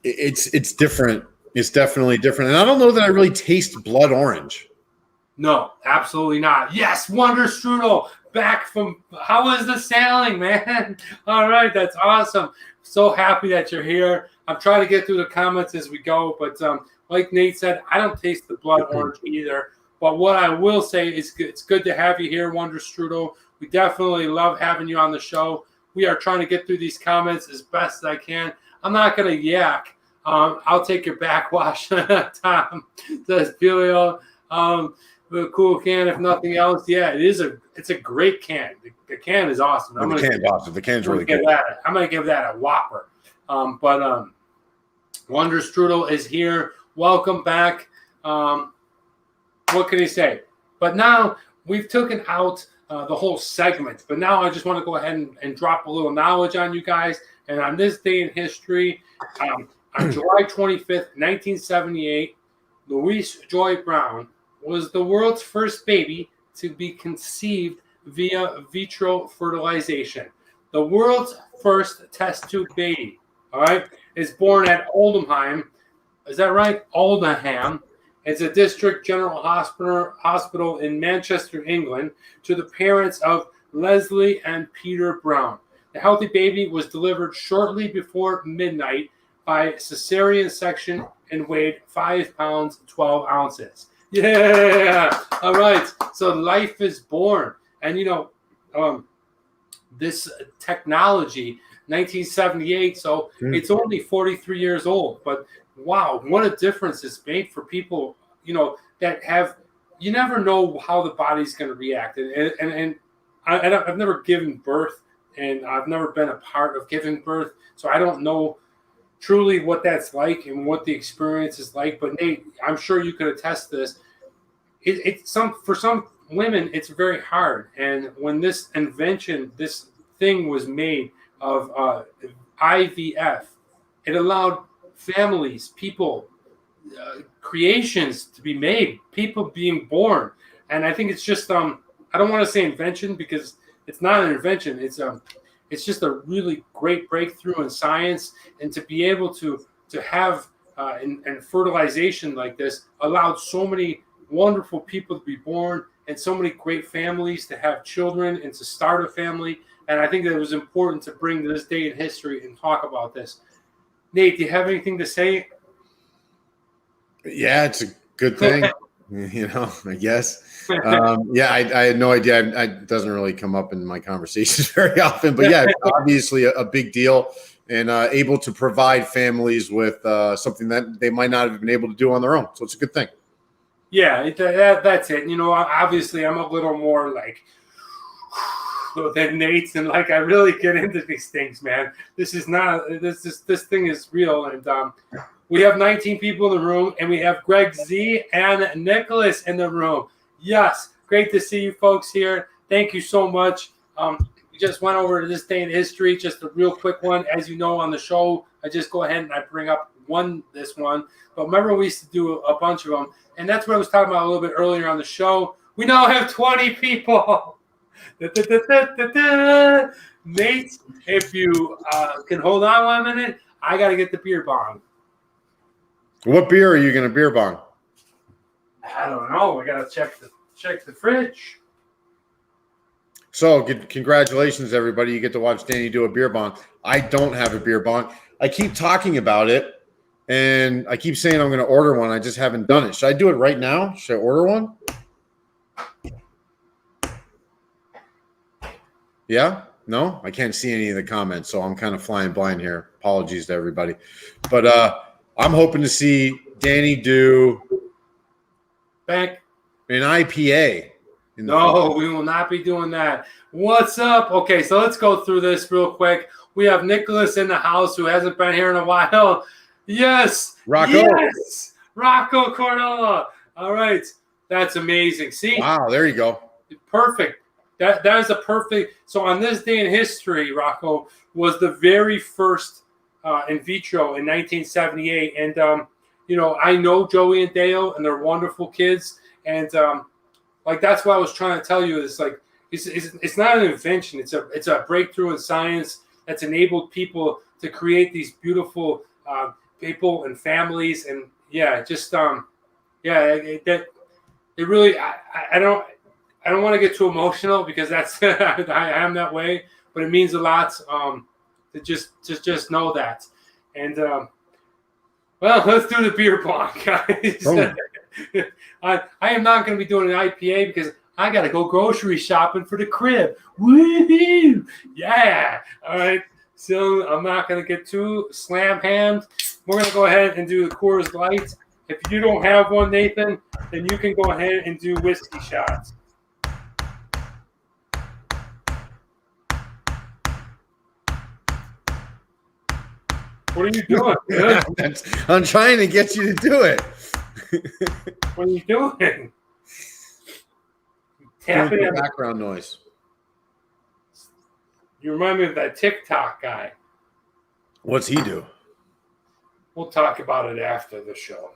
It's different. It's definitely different. And I don't know that I really taste blood orange. No, absolutely not. Yes, Wonder Strudel back from how was the sailing, man? All right, that's awesome. So happy that you're here. I'm trying to get through the comments as we go, but like Nate said, I don't taste the blood orange either. But what I will say is it's good to have you here, Wonder Strudel. We definitely love having you on the show. We are trying to get through these comments as best as I can. I'm not going to yak. I'll take your backwash, Tom. Says Filio. The cool can, if nothing else. Yeah, it's a great can. The can is awesome. The can's awesome. The can's really good. I'm going to give that a whopper. But Wonder Strudel is here. Welcome back. What can he say? But now we've taken out the whole segment. But now I just want to go ahead and drop a little knowledge on you guys. And on this day in history, on July 25th, 1978, Louise Joy Brown was the world's first baby to be conceived via vitro fertilization. The world's first test tube baby, all right, is born at Oldham. Is that right? Oldham. It's a district general hospital in Manchester, England, to the parents of Leslie and Peter Brown. The healthy baby was delivered shortly before midnight by cesarean section and weighed 5 pounds, 12 ounces. Yeah. All right. So life is born. And, this technology, 1978, so it's only 43 years old. But, wow, what a difference it's made for people, that have – you never know how the body's going to react. And I've never given birth, and I've never been a part of giving birth, so I don't know truly what that's like and what the experience is like. But Nate, I'm sure you could attest to this. For some women, it's very hard. And when this thing was made of IVF, it allowed families, people, creations to be made, people being born. And I think it's just I don't want to say invention because it's not an invention. It's just a really great breakthrough in science, and to be able to have and fertilization like this allowed so many wonderful people to be born and so many great families to have children and to start a family. And I think that it was important to bring to this day in history and talk about this. Nate, do you have anything to say? Yeah, it's a good thing. I guess. I had no idea. It doesn't really come up in my conversations very often, but yeah, obviously a big deal, and able to provide families with something that they might not have been able to do on their own. So it's a good thing. Yeah, that's it. Obviously I'm a little more like than Nate's, and like I really get into these things, man. This thing is real, and we have 19 people in the room, and we have Greg Z and Nicholas in the room. Yes, great to see you folks here. Thank you so much. We just went over to this day in history, just a real quick one. As you know, on the show, I just go ahead and I bring up this one. But remember, we used to do a bunch of them, and that's what I was talking about a little bit earlier on the show. We now have 20 people. Nate, if you can hold on 1 minute, I got to get the beer bong. What beer are you going to beer bong? I don't know. We got to check the fridge. So, congratulations, everybody. You get to watch Danny do a beer bong. I don't have a beer bong. I keep talking about it, and I keep saying I'm going to order one. I just haven't done it. Should I do it right now? Should I order one? Yeah? No? I can't see any of the comments, so I'm kind of flying blind here. Apologies to everybody. But I'm hoping to see Danny do back an IPA. No, we will not be doing that. What's up? Okay, so let's go through this real quick. We have Nicholas in the house who hasn't been here in a while. Yes. Rocco. Yes. Rocco Cordola. All right. That's amazing. See? Wow, there you go. Perfect. That is a perfect. So on this day in history, Rocco was the very first in vitro in 1978. And, I know Joey and Dale, and they're wonderful kids. And, that's what I was trying to tell you is like, it's not an invention. It's a breakthrough in science that's enabled people to create these beautiful people and families. And it really, I don't want to get too emotional because that's I am that way, but it means a lot to just know that. And well, let's do the beer pong, guys. Oh. I am not going to be doing an IPA because I got to go grocery shopping for the crib. Woohoo! Yeah. All right. So I'm not going to get too slam-hammed. We're going to go ahead and do the Coors Light. If you don't have one, Nathan, then you can go ahead and do whiskey shots. What are you doing? I'm trying to get you to do it. What are you doing? Tapping at background noise. You remind me of that TikTok guy. What's he do? We'll talk about it after the show.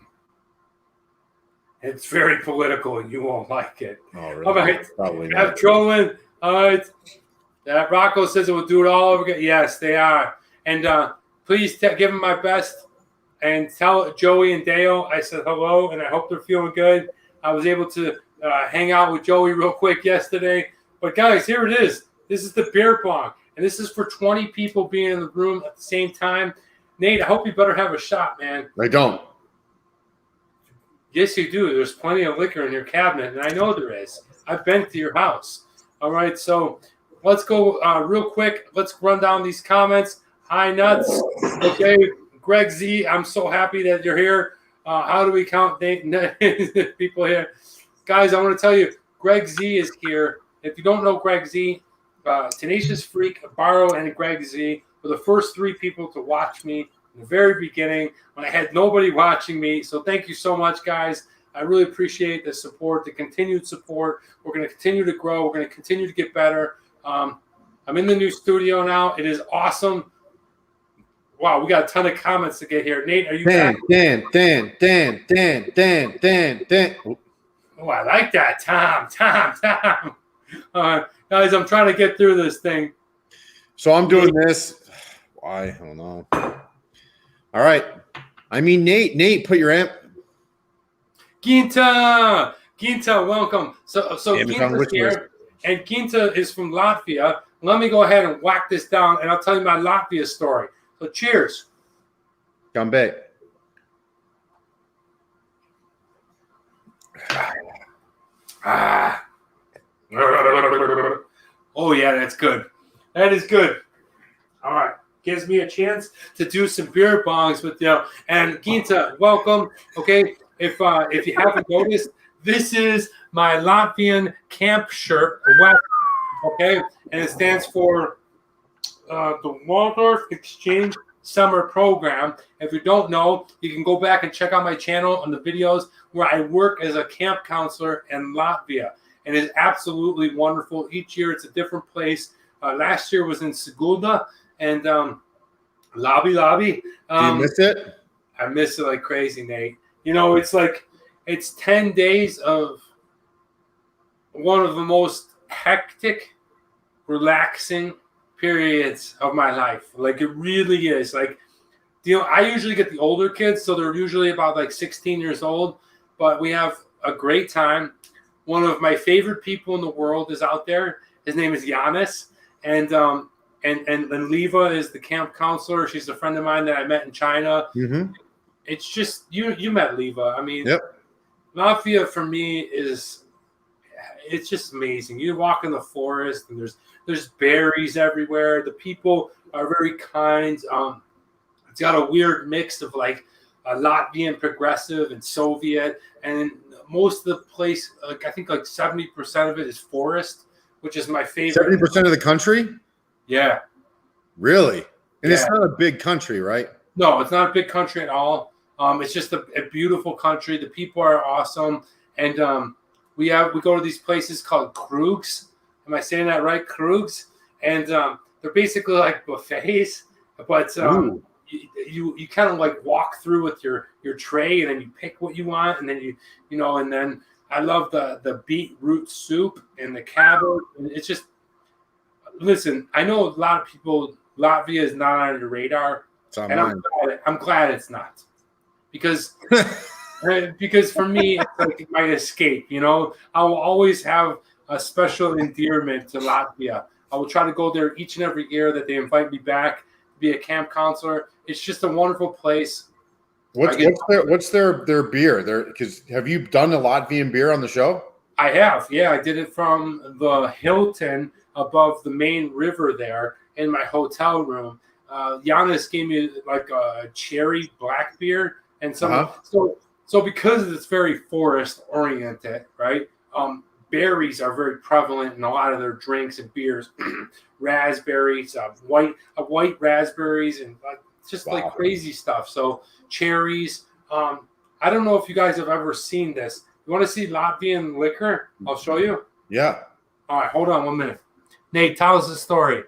It's very political, and you won't like it. Oh, really? All right. Probably Have not. trolling. All right. Rocco says it will do it all over again. Yes, they are. And please give them my best. And tell Joey and Dale I said hello, and I hope they're feeling good. I was able to hang out with Joey real quick yesterday. But, guys, here it is. This is the beer pong. And this is for 20 people being in the room at the same time. Nate, I hope you better have a shot, man. I don't. Yes, you do. There's plenty of liquor in your cabinet, and I know there is. I've been to your house. All right, so let's go real quick. Let's run down these comments. Hi, Nuts. Okay, Greg Z, I'm so happy that you're here. How do we count people here? Guys, I want to tell you, Greg Z is here. If you don't know Greg Z, Tenacious Freak, Barrow, and Greg Z were the first three people to watch me in the very beginning when I had nobody watching me. So thank you so much, guys. I really appreciate the support, the continued support. We're going to continue to grow. We're going to continue to get better. I'm in the new studio now. It is awesome. Wow, we got a ton of comments to get here. Nate, are you back? Dan. Oh, I like that. Tom. Guys, I'm trying to get through this thing. So I'm doing this. Why? I don't know. All right. I mean, Nate, put your amp. Ginta, welcome. So Amazon Ginta's here, and Ginta is from Latvia. Let me go ahead and whack this down, and I'll tell you my Latvia story. So cheers. Come back. Oh, yeah, that's good. That is good. All right. Gives me a chance to do some beer bongs with you. And Ginta, welcome. Okay. If you haven't noticed, this is my Latvian camp shirt. Okay. And it stands for the Waldorf Exchange Summer Program. If you don't know, you can go back and check out my channel on the videos where I work as a camp counselor in Latvia. And it's absolutely wonderful. Each year it's a different place. Last year was in Sigulda and Lobby. Do you miss it? I miss it like crazy, Nate. You know, it's 10 days of one of the most hectic, relaxing periods of my life. Like, it really is. Like, I usually get the older kids, so they're usually about like 16 years old, but we have a great time. One of my favorite people in the world is out there. His name is Giannis, and Leva is the camp counselor. She's a friend of mine that I met in China. Mm-hmm. It's just you met Leva. I mean, yep. Latvia for me it's just amazing. You walk in the forest and there's berries everywhere. The people are very kind. It's got a weird mix of like Latvian progressive and Soviet, and most of the place, like I think like 70% of it is forest, which is my favorite. 70% of the country? Yeah. Really? And Yeah. it's not a big country, right? No, it's not a big country at all. It's just a beautiful country. The people are awesome, and we go to these places called Krugs. Am I saying that right? Krugs, and they're basically like buffets, but you kind of like walk through with your tray, and then you pick what you want, and then and then I love the beetroot soup and the cabbage. And it's just, listen, I know a lot of people. Latvia is not on your radar. And I'm glad it's not, because for me it's like my escape. I will always have a special endearment to Latvia. I will try to go there each and every year that they invite me back to be a camp counselor. It's just a wonderful place. What's their beer? Because have you done a Latvian beer on the show? I have, yeah. I did it from the Hilton above the main river there in my hotel room. Giannis gave me like a cherry black beer, and so because it's very forest oriented, right? Berries are very prevalent in a lot of their drinks and beers. Raspberries, white raspberries, and like crazy stuff. So cherries. I don't know if you guys have ever seen this. You want to see Latvian liquor? I'll show you. Yeah. All right, hold on 1 minute. Nate, tell us the story.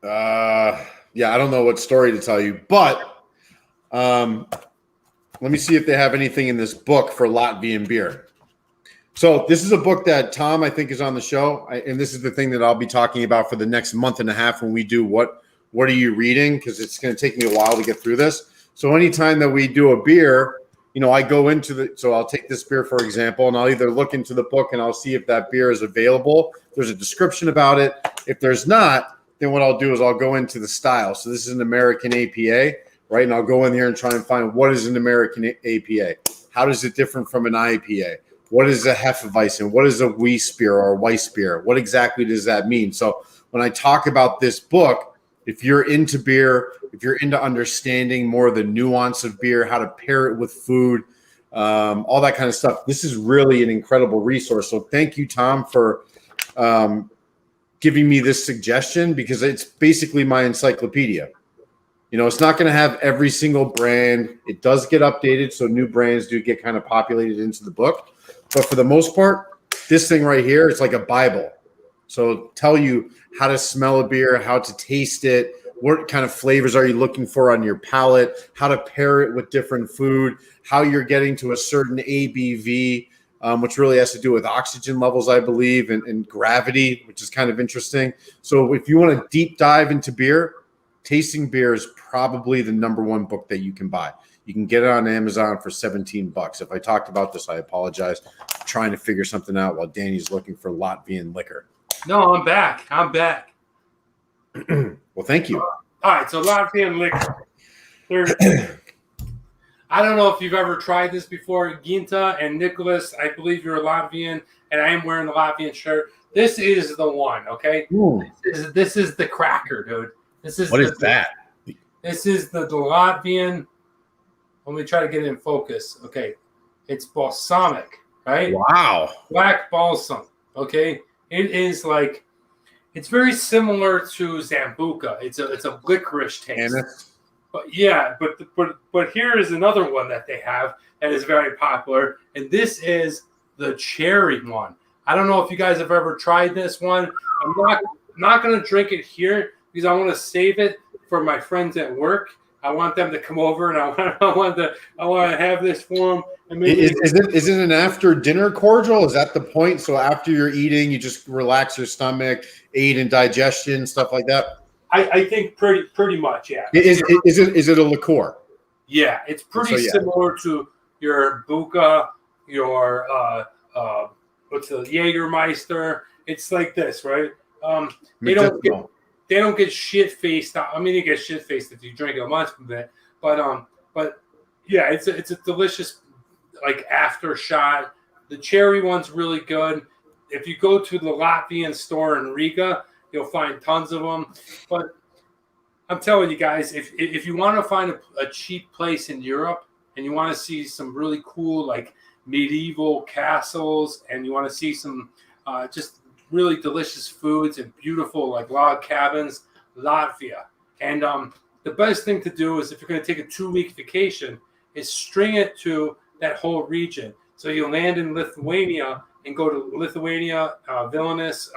Yeah, I don't know what story to tell you, but let me see if they have anything in this book for Latvian beer. So this is a book that Tom, I think, is on the show, and this is the thing that I'll be talking about for the next month and a half when we do what are you reading, because it's going to take me a while to get through this. So anytime that we do a beer, I go into so I'll take this beer, for example, and I'll either look into the book and I'll see if that beer is available. There's a description about it. If there's not, then what I'll do is I'll go into the style. So this is an American APA, right? And I'll go in here and try and find what is an American APA. How does it differ from an IPA? What is a Hefeweizen? What is a Weißbier or a Weissbier? What exactly does that mean? So when I talk about this book, if you're into beer, if you're into understanding more of the nuance of beer, how to pair it with food, all that kind of stuff, this is really an incredible resource. So thank you, Tom, for giving me this suggestion, because it's basically my encyclopedia. It's not going to have every single brand. It does get updated, so new brands do get kind of populated into the book. But for the most part, this thing right here, it's like a Bible. So it'll tell you how to smell a beer, how to taste it, what kind of flavors are you looking for on your palate, how to pair it with different food, how you're getting to a certain ABV, which really has to do with oxygen levels, I believe, and gravity, which is kind of interesting. So if you want to deep dive into beer, Tasting Beer is probably the #1 book that you can buy. You can get it on Amazon for $17. If I talked about this, I apologize. I'm trying to figure something out while Danny's looking for Latvian liquor. No, I'm back. Well, thank you. All right, so Latvian liquor. I don't know if you've ever tried this before. Ginta and Nicholas, I believe you're a Latvian, and I am wearing the Latvian shirt. This is the one, okay? This is the cracker, dude. What is that? This is the Latvian. Let me try to get it in focus. Okay. It's balsamic, right? Wow. Black balsam, okay? It is like, it's very similar to Zambuca. It's a licorice taste. But yeah, but here is another one that they have that is very popular, and this is the cherry one. I don't know if you guys have ever tried this one. I'm not going to drink it here because I want to save it for my friends at work. I want them to come over, and I want to have this for them. And maybe is it an after dinner cordial? Is that the point? So after you're eating, you just relax your stomach, aid in digestion, stuff like that. I think pretty much, yeah. Is it a liqueur? Yeah, it's pretty similar to your Buca, your what's the Jägermeister. It's like this, right? They don't get shit faced. I mean, they get shit faced if you drink a much of it, but yeah, it's a delicious like after shot. The cherry one's really good. If you go to the Latvian store in Riga, you'll find tons of them. But I'm telling you guys, if you want to find a cheap place in Europe, and you want to see some really cool like medieval castles, and you want to see some just really delicious foods and beautiful like log cabins, Latvia. And the best thing to do is if you're going to take a 2-week vacation, is string it to that whole region. So you land in Lithuania and go to Lithuania, Vilnius,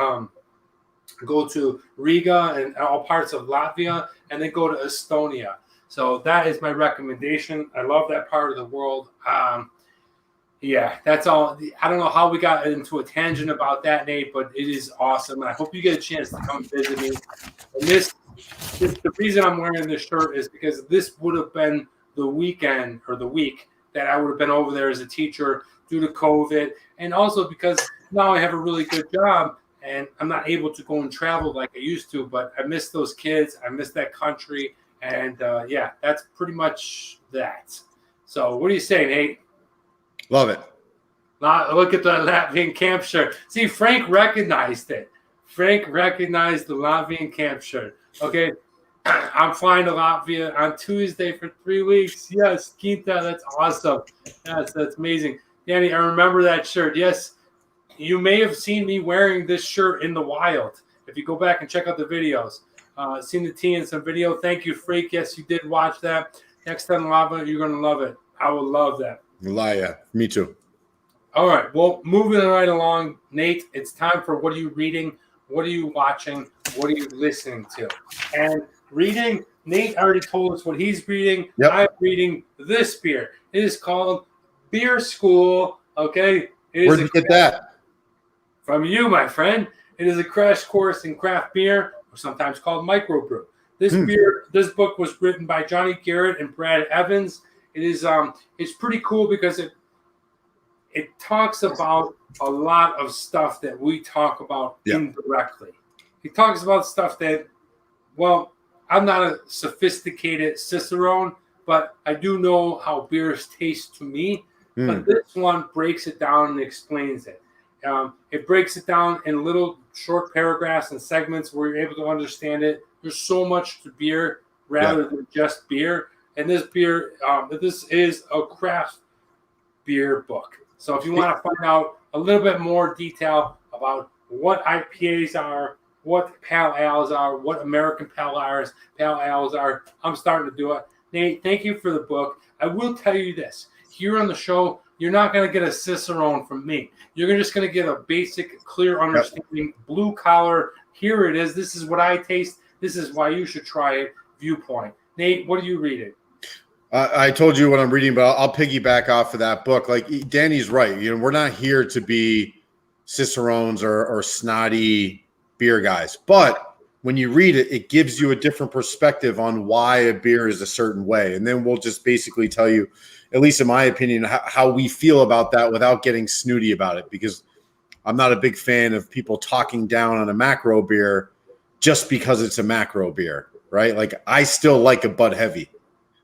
go to Riga and all parts of Latvia, and then go to Estonia. So that is my recommendation. I love that part of the world. Yeah, that's all. I don't know how we got into a tangent about that, Nate, but it is awesome. I hope you get a chance to come visit me. And the reason I'm wearing this shirt is because this would have been the weekend or the week that I would have been over there as a teacher due to COVID. And also because now I have a really good job and I'm not able to go and travel like I used to, but I miss those kids. I miss that country. And yeah, that's pretty much that. So what do you say, Nate? Love it. Look at the Latvian camp shirt. See, Frank recognized it. Frank recognized the Latvian camp shirt. Okay, I'm flying to Latvia on Tuesday for 3 weeks. Yes, Kita, that's awesome. Yes, that's amazing. Danny, I remember that shirt. Yes, you may have seen me wearing this shirt in the wild. If you go back and check out the videos. Seen the T in some video. Thank you, Freak. Yes, you did watch that. Next time, Lava, you're going to love it. I will love that. Yeah, me too. All right. Well, moving right along, Nate, it's time for what are you reading? What are you watching? What are you listening to? And reading, Nate already told us what he's reading. Yep. I'm reading this beer. It is called Beer School. Okay. Where'd you get that? From you, my friend. It is a crash course in craft beer, or sometimes called microbrew. This book was written by Johnny Garrett and Brad Evans. It is it's pretty cool because it talks about a lot of stuff that we talk about indirectly. It talks about stuff that, well, I'm not a sophisticated Cicerone, but I do know how beers taste to me. But this one breaks it down and explains it. It breaks it down in little short paragraphs and segments where you're able to understand it. There's so much to beer rather than just beer. And this beer, this is a craft beer book. So if you want to find out a little bit more detail about what IPAs are, what Pale Ales are, what American Pale Ales are, I'm starting to do it. Nate, thank you for the book. I will tell you this. Here on the show, you're not going to get a Cicerone from me. You're just going to get a basic, clear understanding, blue collar. Here it is. This is what I taste. This is why you should try it. Viewpoint. Nate, what are you reading? I told you what I'm reading, but I'll piggyback off of that book. Like Danny's right. You know, we're not here to be Cicerones or snotty beer guys. But when you read it, it gives you a different perspective on why a beer is a certain way. And then we'll just basically tell you, at least in my opinion, how we feel about that without getting snooty about it. Because I'm not a big fan of people talking down on a macro beer just because it's a macro beer, right? Like I still like a Bud Heavy.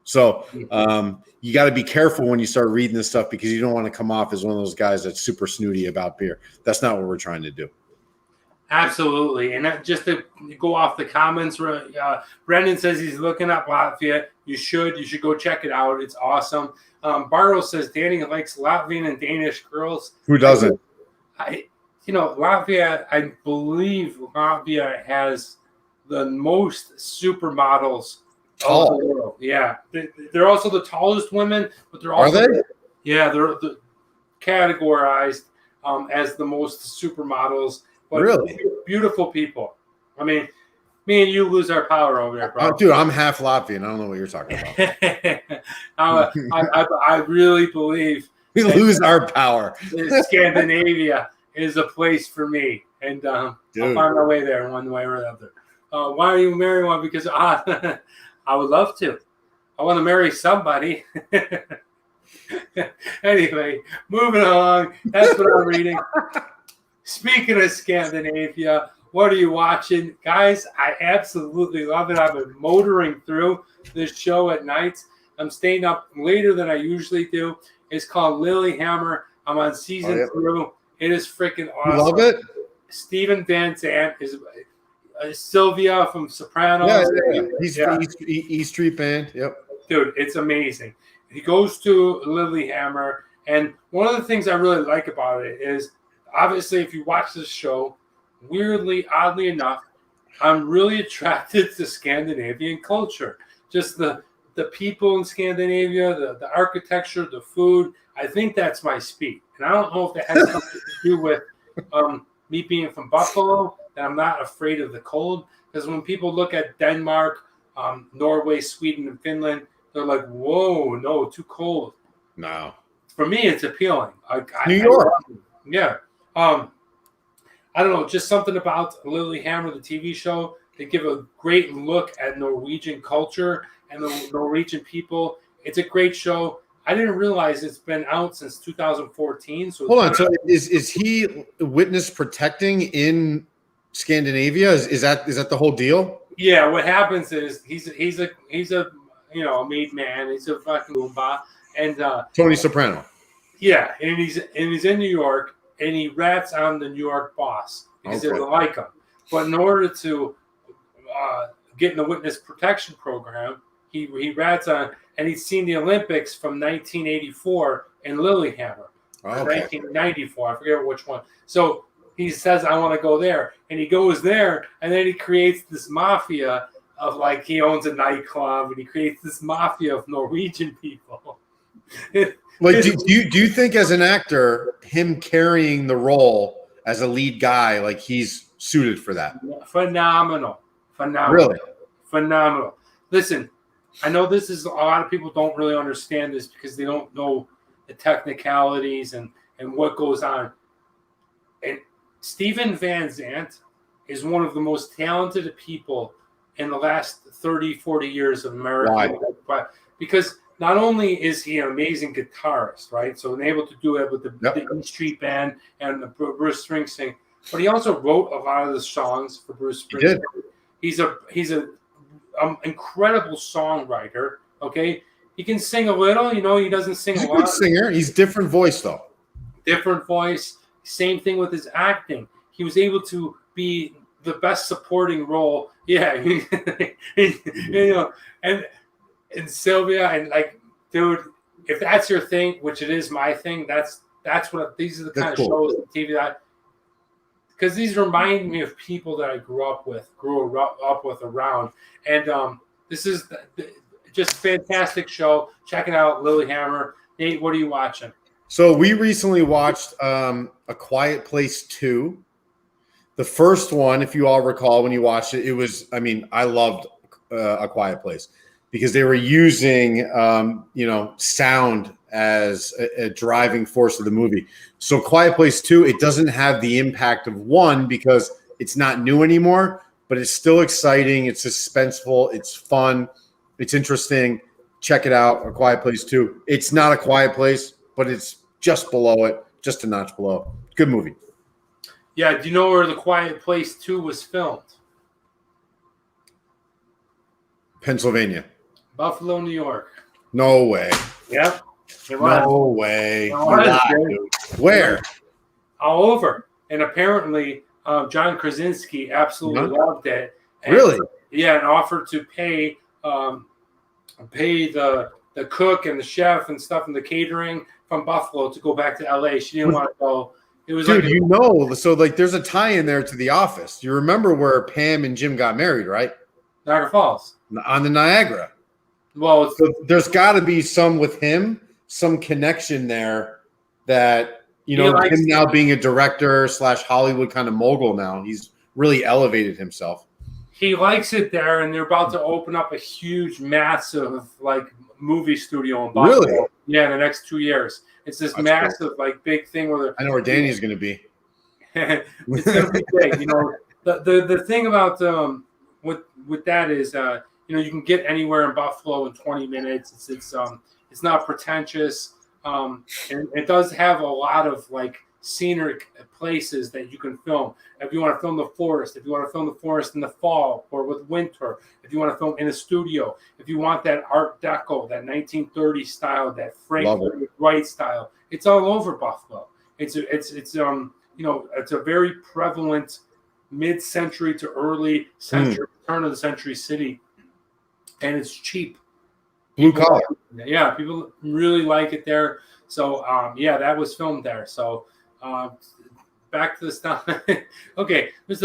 So you got to be careful when you start reading this stuff because you don't want to come off as one of those guys that's super snooty about beer. That's not what we're trying to do. Absolutely. And just to go off the comments, Brendan says he's looking up Latvia. You should go check it out. It's awesome. Barrow says Danny likes Latvian and Danish girls. Who doesn't? Latvia, I believe Latvia has the most supermodels of the world. Yeah. They're also the tallest women, but they're also Are they? Yeah, they're categorized as the most supermodels. But really? Beautiful people. I mean, me and you lose our power over there, bro. Dude, I'm half Latvian. I don't know what you're talking about. I really believe we lose our power. Scandinavia is a place for me. And I'll find my way there one way or another. Why are you marrying one? Because I would love to. I want to marry somebody. Anyway, moving along. That's what I'm reading. Speaking of Scandinavia, what are you watching? Guys, I absolutely love it. I've been motoring through this show at night. I'm staying up later than I usually do. It's called Lilyhammer. I'm on season 2. It is freaking awesome. You love it? Steven Van Zandt is Sylvia from Sopranos. Yeah. He's East Street Band. Yep. Dude, it's amazing. he goes to Lilyhammer, and one of the things I really like about it is, obviously, if you watch this show, oddly enough, I'm really attracted to Scandinavian culture. Just the people in Scandinavia, the architecture, the food. I think that's my speed. And I don't know if that has something to do with me being from Buffalo, that I'm not afraid of the cold. Because when people look at Denmark, Norway, Sweden, and Finland, they're like, whoa, no, too cold. No. For me, it's appealing. New York. Yeah. I don't know, just something about Lilyhammer, the TV show. They give a great look at Norwegian culture and the Norwegian people. It's a great show. I didn't realize it's been out since 2014. So hold on. So is he witness protecting in Scandinavia? Is that the whole deal? Yeah. What happens is he's a a made man. He's a fucking Goomba, and Tony Soprano. Yeah, and he's in New York, and he rats on the New York boss because they don't like him. But in order to get in the witness protection program, he rats on, and he's seen the Olympics from 1984 in Lilyhammer, 1994. I forget which one. So he says, "I want to go there," and he goes there, and then he creates this mafia of, like, he owns a nightclub, and he creates this mafia of Norwegian people. Like, do you think, as an actor, him carrying the role as a lead guy, like, he's suited for that? Phenomenal. Really? Phenomenal. Listen, I know this is, a lot of people don't really understand this because they don't know the technicalities and what goes on. And Steven Van Zandt is one of the most talented people in the last 30, 40 years of America. Why? Because not only is he an amazing guitarist, right? So able to do it with the E Street Band and the Bruce Springsteen, but he also wrote a lot of the songs for Bruce Springsteen. He's a incredible songwriter. Okay, he can sing a little. He doesn't sing a lot. He's a good singer. He's different voice though. Different voice. Same thing with his acting. He was able to be the best supporting role. Yeah, and Sylvia, and, like, dude, if that's your thing, which it is my thing, that's what these are the kind of shows on TV that, because these remind me of people that I grew up with around, and this is just a fantastic show. Check it out, Lilyhammer. Nate, what are you watching? So we recently watched A Quiet Place 2. The first one, if you all recall, when you watched it, I loved A Quiet Place, because they were using, sound as a driving force of the movie. So Quiet Place 2, it doesn't have the impact of 1 because it's not new anymore, but it's still exciting. It's suspenseful. It's fun. It's interesting. Check it out, A Quiet Place 2. It's not A Quiet Place, but it's just below it, just a notch below. Good movie. Yeah, do you know where The Quiet Place 2 was filmed? Pennsylvania. Buffalo, New York. No way. Yep. No way. Where? All over. And apparently, John Krasinski absolutely loved it. And, really? Yeah, and offered to pay the cook and the chef and stuff and the catering from Buffalo to go back to LA. She didn't want to go. It was, dude, so like there's a tie in there to The Office. You remember where Pam and Jim got married, right? Niagara Falls. On the Niagara. Well, so there's got to be some connection there that, him now being a director / Hollywood kind of mogul now. He's really elevated himself. He likes it there, and they're about to open up a huge, massive, like, movie studio in Buffalo. Really? Yeah, in the next 2 years. It's this massive, like, big thing where I know where Danny's going to be. It's going to be big. The thing about with that is, you can get anywhere in Buffalo in 20 minutes. It's not pretentious, and it does have a lot of, like, scenic places that you can film. If you want to film the forest, if you want to film the forest in the fall or with winter, if you want to film in a studio, if you want that Art Deco, that 1930s style, that Frank Lloyd Wright style, it's all over Buffalo. It's a very prevalent mid-century to early century, turn of the century city, and it's cheap. Blue collar. Yeah, people really like it there. So yeah, that was filmed there. So back to the stuff. Okay, there's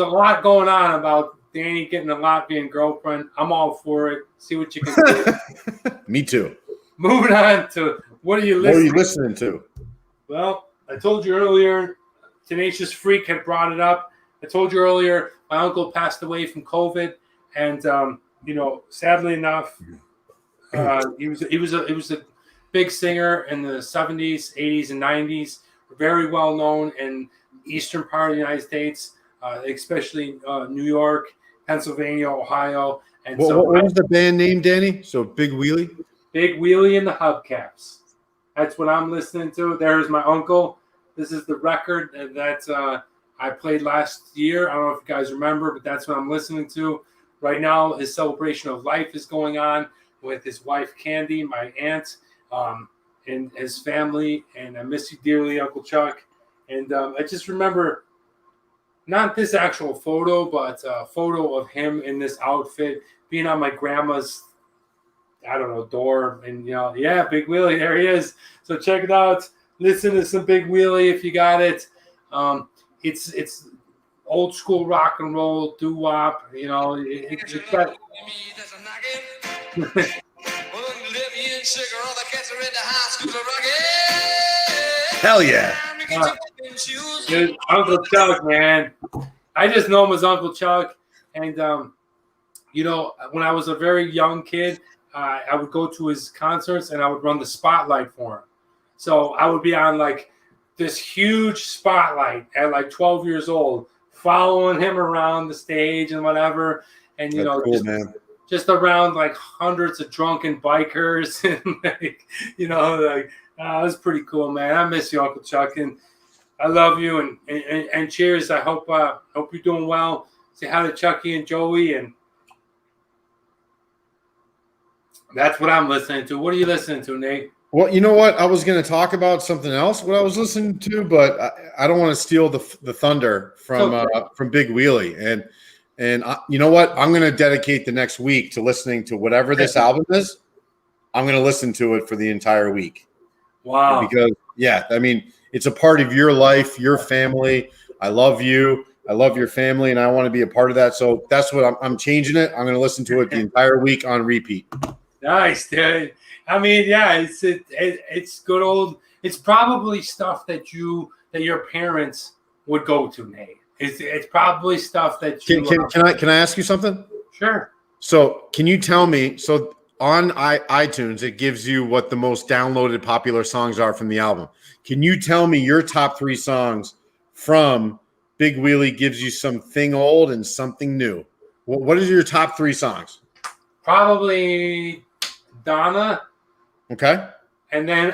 a lot going on about Danny getting a Latvian girlfriend. I'm all for it. See what you can do. Me too. Moving on to what are you What are listening? you listening to? Well, I told you earlier. Tenacious Freak had brought it up. I told you earlier. My uncle passed away from COVID, and you know, sadly enough, he was a big singer in the 70s, 80s, and 90s. Very well known in eastern part of the United States, especially New York, Pennsylvania, Ohio, and What was the band name, Danny? So Big Wheelie? Big Wheelie and the Hubcaps. That's what I'm listening to. There's my uncle. This is the record that I played last year. I don't know if you guys remember, but that's what I'm listening to. Right now, his celebration of life is going on with his wife, Candy, my aunt, and his family. And I miss you dearly, Uncle Chuck. And I just remember not this actual photo, but a photo of him in this outfit being on my grandma's, I don't know, door. And, you know, yeah, Big Wheelie, there he is. So check it out. Listen to some Big Wheelie if you got it. It's old school rock and roll, doo-wop. You know, it's got... Hell yeah. Dude, Uncle Chuck, man. I just know him as Uncle Chuck. And, you know, when I was a very young kid, I would go to his concerts and I would run the spotlight for him. So I would be on like this huge spotlight at like 12 years old, following him around the stage and whatever. And, you know, cool, just around like hundreds of drunken bikers. And like, you know, like, it was pretty cool, man. I miss you, Uncle Chuck. And I love you. And cheers. I hope you're doing well. Say hi to Chucky and Joey. And that's what I'm listening to. What are you listening to, Nate? Well, you know what? I was going to talk about something else, what I was listening to, but I don't want to steal the thunder from Big Wheelie. And you know what? I'm going to dedicate the next week to listening to whatever this album is. I'm going to listen to it for the entire week. Wow. Because, yeah, I mean, it's a part of your life, your family. I love you. I love your family, and I want to be a part of that. So that's what I'm changing it. I'm going to listen to it the entire week on repeat. Nice, dude. I mean, yeah, it's good old. It's probably stuff that your parents would go to, Nate. It's probably stuff that you. Can I ask you something? Sure. So can you tell me? So on iTunes, it gives you what the most downloaded popular songs are from the album. Can you tell me your top 3 songs from Big Wheelie gives you something old and something new? What is your top 3 songs? Probably Donna. Okay. And then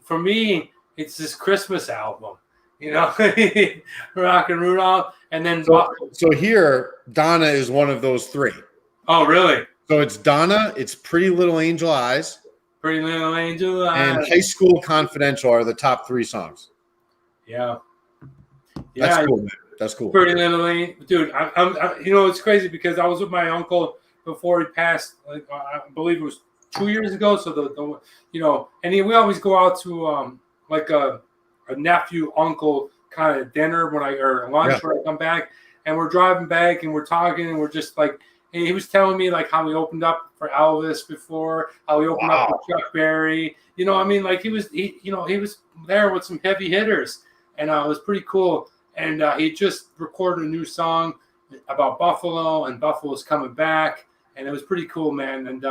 for me, it's this Christmas album, you know, Rock and Rudolph. And then so here, Donna is one of those 3. Oh, really? So it's Donna, it's Pretty Little Angel Eyes, Pretty Little Angel Eyes, and High School Confidential are the top 3 songs. Yeah. That's cool, man. That's cool. Pretty Little Angel, dude. I'm you know, it's crazy because I was with my uncle before he passed. Like I believe it was 2 years ago. So the you know, and we always go out to like a nephew uncle kind of dinner or lunch when I come back, and we're driving back and we're talking and we're just like, and he was telling me like how he opened up for Elvis before, how he opened up for Chuck Berry. You know, I mean, like he was there with some heavy hitters, and it was pretty cool. And he just recorded a new song about Buffalo, and Buffalo's coming back, and it was pretty cool, man. And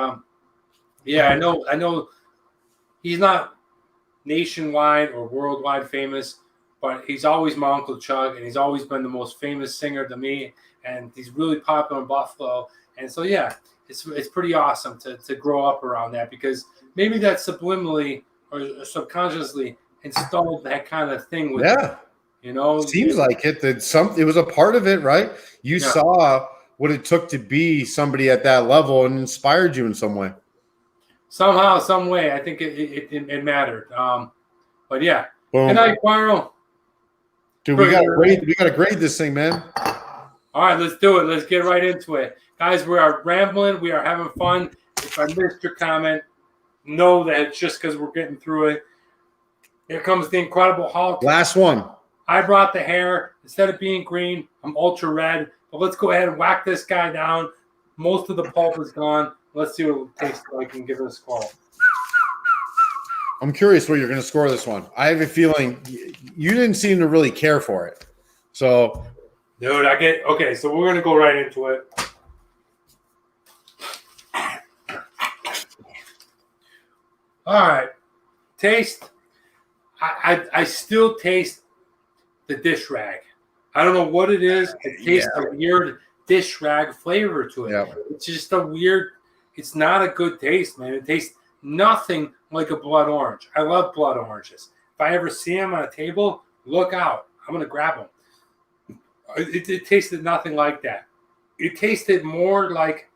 yeah, I know he's not nationwide or worldwide famous, but he's always my Uncle Chuck, and he's always been the most famous singer to me, and he's really popular in Buffalo. And so, yeah, it's pretty awesome to grow up around that, because maybe that subliminally or subconsciously installed that kind of thing with you. You know, seems like it. It was a part of it, right? You saw what it took to be somebody at that level and inspired you in some way. Somehow, some way, I think it mattered. But yeah. Boom. Good night, Quaro. Dude, we gotta grade this thing, man. All right, let's do it. Let's get right into it. Guys, we are rambling. We are having fun. If I missed your comment, know that it's just because we're getting through it. Here comes the Incredible Hulk. Last one. I brought the hair. Instead of being green, I'm ultra red. But let's go ahead and whack this guy down. Most of the pulp is gone. Let's see what it tastes like and give it a score. I'm curious what you're going to score this one. I have a feeling you didn't seem to really care for it. So, dude, okay, so we're going to go right into it. All right. Taste. I still taste the dish rag. I don't know what it is. It tastes a weird dish rag flavor to it. Yeah. It's just a weird, it's not a good taste, man. It tastes nothing like a blood orange. I love blood oranges. If I ever see them on a table, look out. I'm going to grab them. It tasted nothing like that. It tasted more like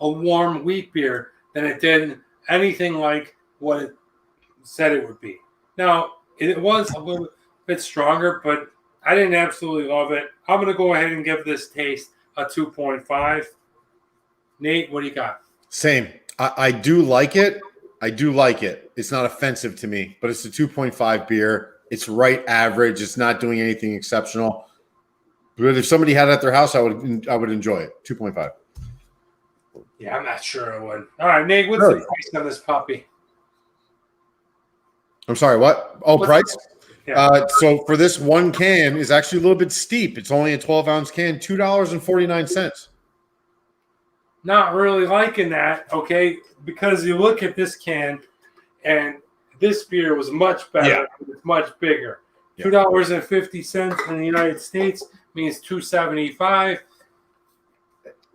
a warm wheat beer than it did anything like what it said it would be. Now, it was a little bit stronger, but I didn't absolutely love it. I'm going to go ahead and give this taste a 2.5. Nate, what do you got? same. I do like it. I do like it. It's not offensive to me, but it's a 2.5 beer. It's right average. It's not doing anything exceptional. But if somebody had it at their house, I would enjoy it. 2.5. Yeah, I'm not sure I would. All right, Nate, what's Really? the price on this puppy? I'm sorry, what? Oh, What's price? Yeah. So for this one can is actually a little bit steep. It's only a 12-ounce can, $2.49. Not really liking that, okay? Because you look at this can, and this beer was much better. Yeah. It's much bigger. Yeah. $2.50 in the United States means $2.75.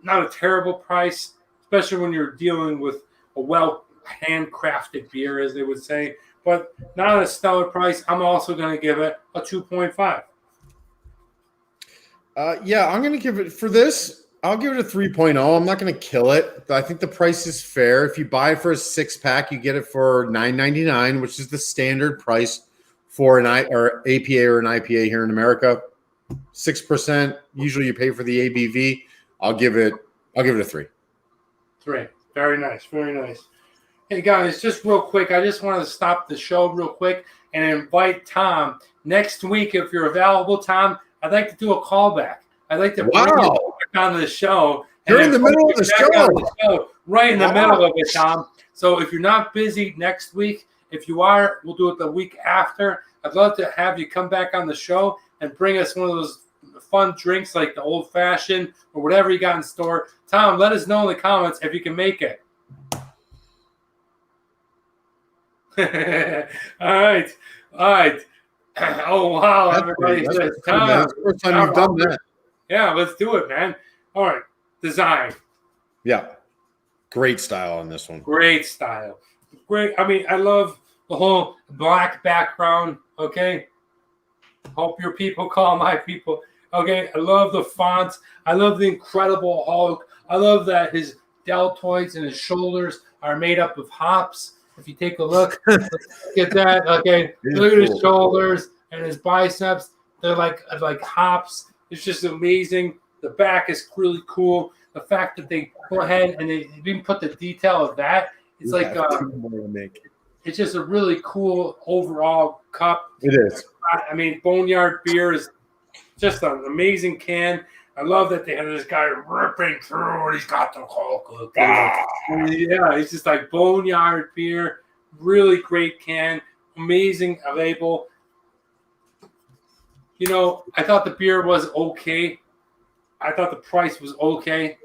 Not a terrible price, especially when you're dealing with a well handcrafted beer, as they would say. But not a stellar price. I'm also going to give it a 2.5. Yeah, I'm going to give it for this. I'll give it a 3.0. I'm not going to kill it. I think the price is fair. If you buy it for a 6-pack, you get it for $9.99, which is the standard price for an APA or an IPA here in America. 6%. Usually, you pay for the ABV. I'll give it a 3. 3. Very nice. Very nice. Hey, guys, just real quick, I just want to stop the show real quick and invite Tom. Next week, if you're available, Tom, I'd like to do a callback. I'd like to bring you back on the show. You're in the middle of the show. Right in the middle of it, Tom. So if you're not busy next week, if you are, we'll do it the week after. I'd love to have you come back on the show and bring us one of those fun drinks like the old fashioned or whatever you got in store. Tom, let us know in the comments if you can make it. All right. Oh wow! Everybody says Tom. That's the first time you've done that. Yeah, let's do it, man. All right, design. Yeah, great style on this one. Great style. Great. I mean, I love the whole black background. Okay. Hope your people call my people. Okay. I love the fonts. I love the Incredible Hulk. I love that his deltoids and his shoulders are made up of hops. If you take a look at that, okay, look at his shoulders and his biceps. They're like hops. It's just amazing. The back is really cool. The fact that they go ahead and they even put the detail of that. It's like it's just a really cool overall cup. It is. I mean, Boneyard beer is just an amazing can. I love that they have this guy ripping through and he's got the Hulk. Yeah, he's just like Boneyard beer. Really great can. Amazing label. You know, I thought the beer was okay. I thought the price was okay.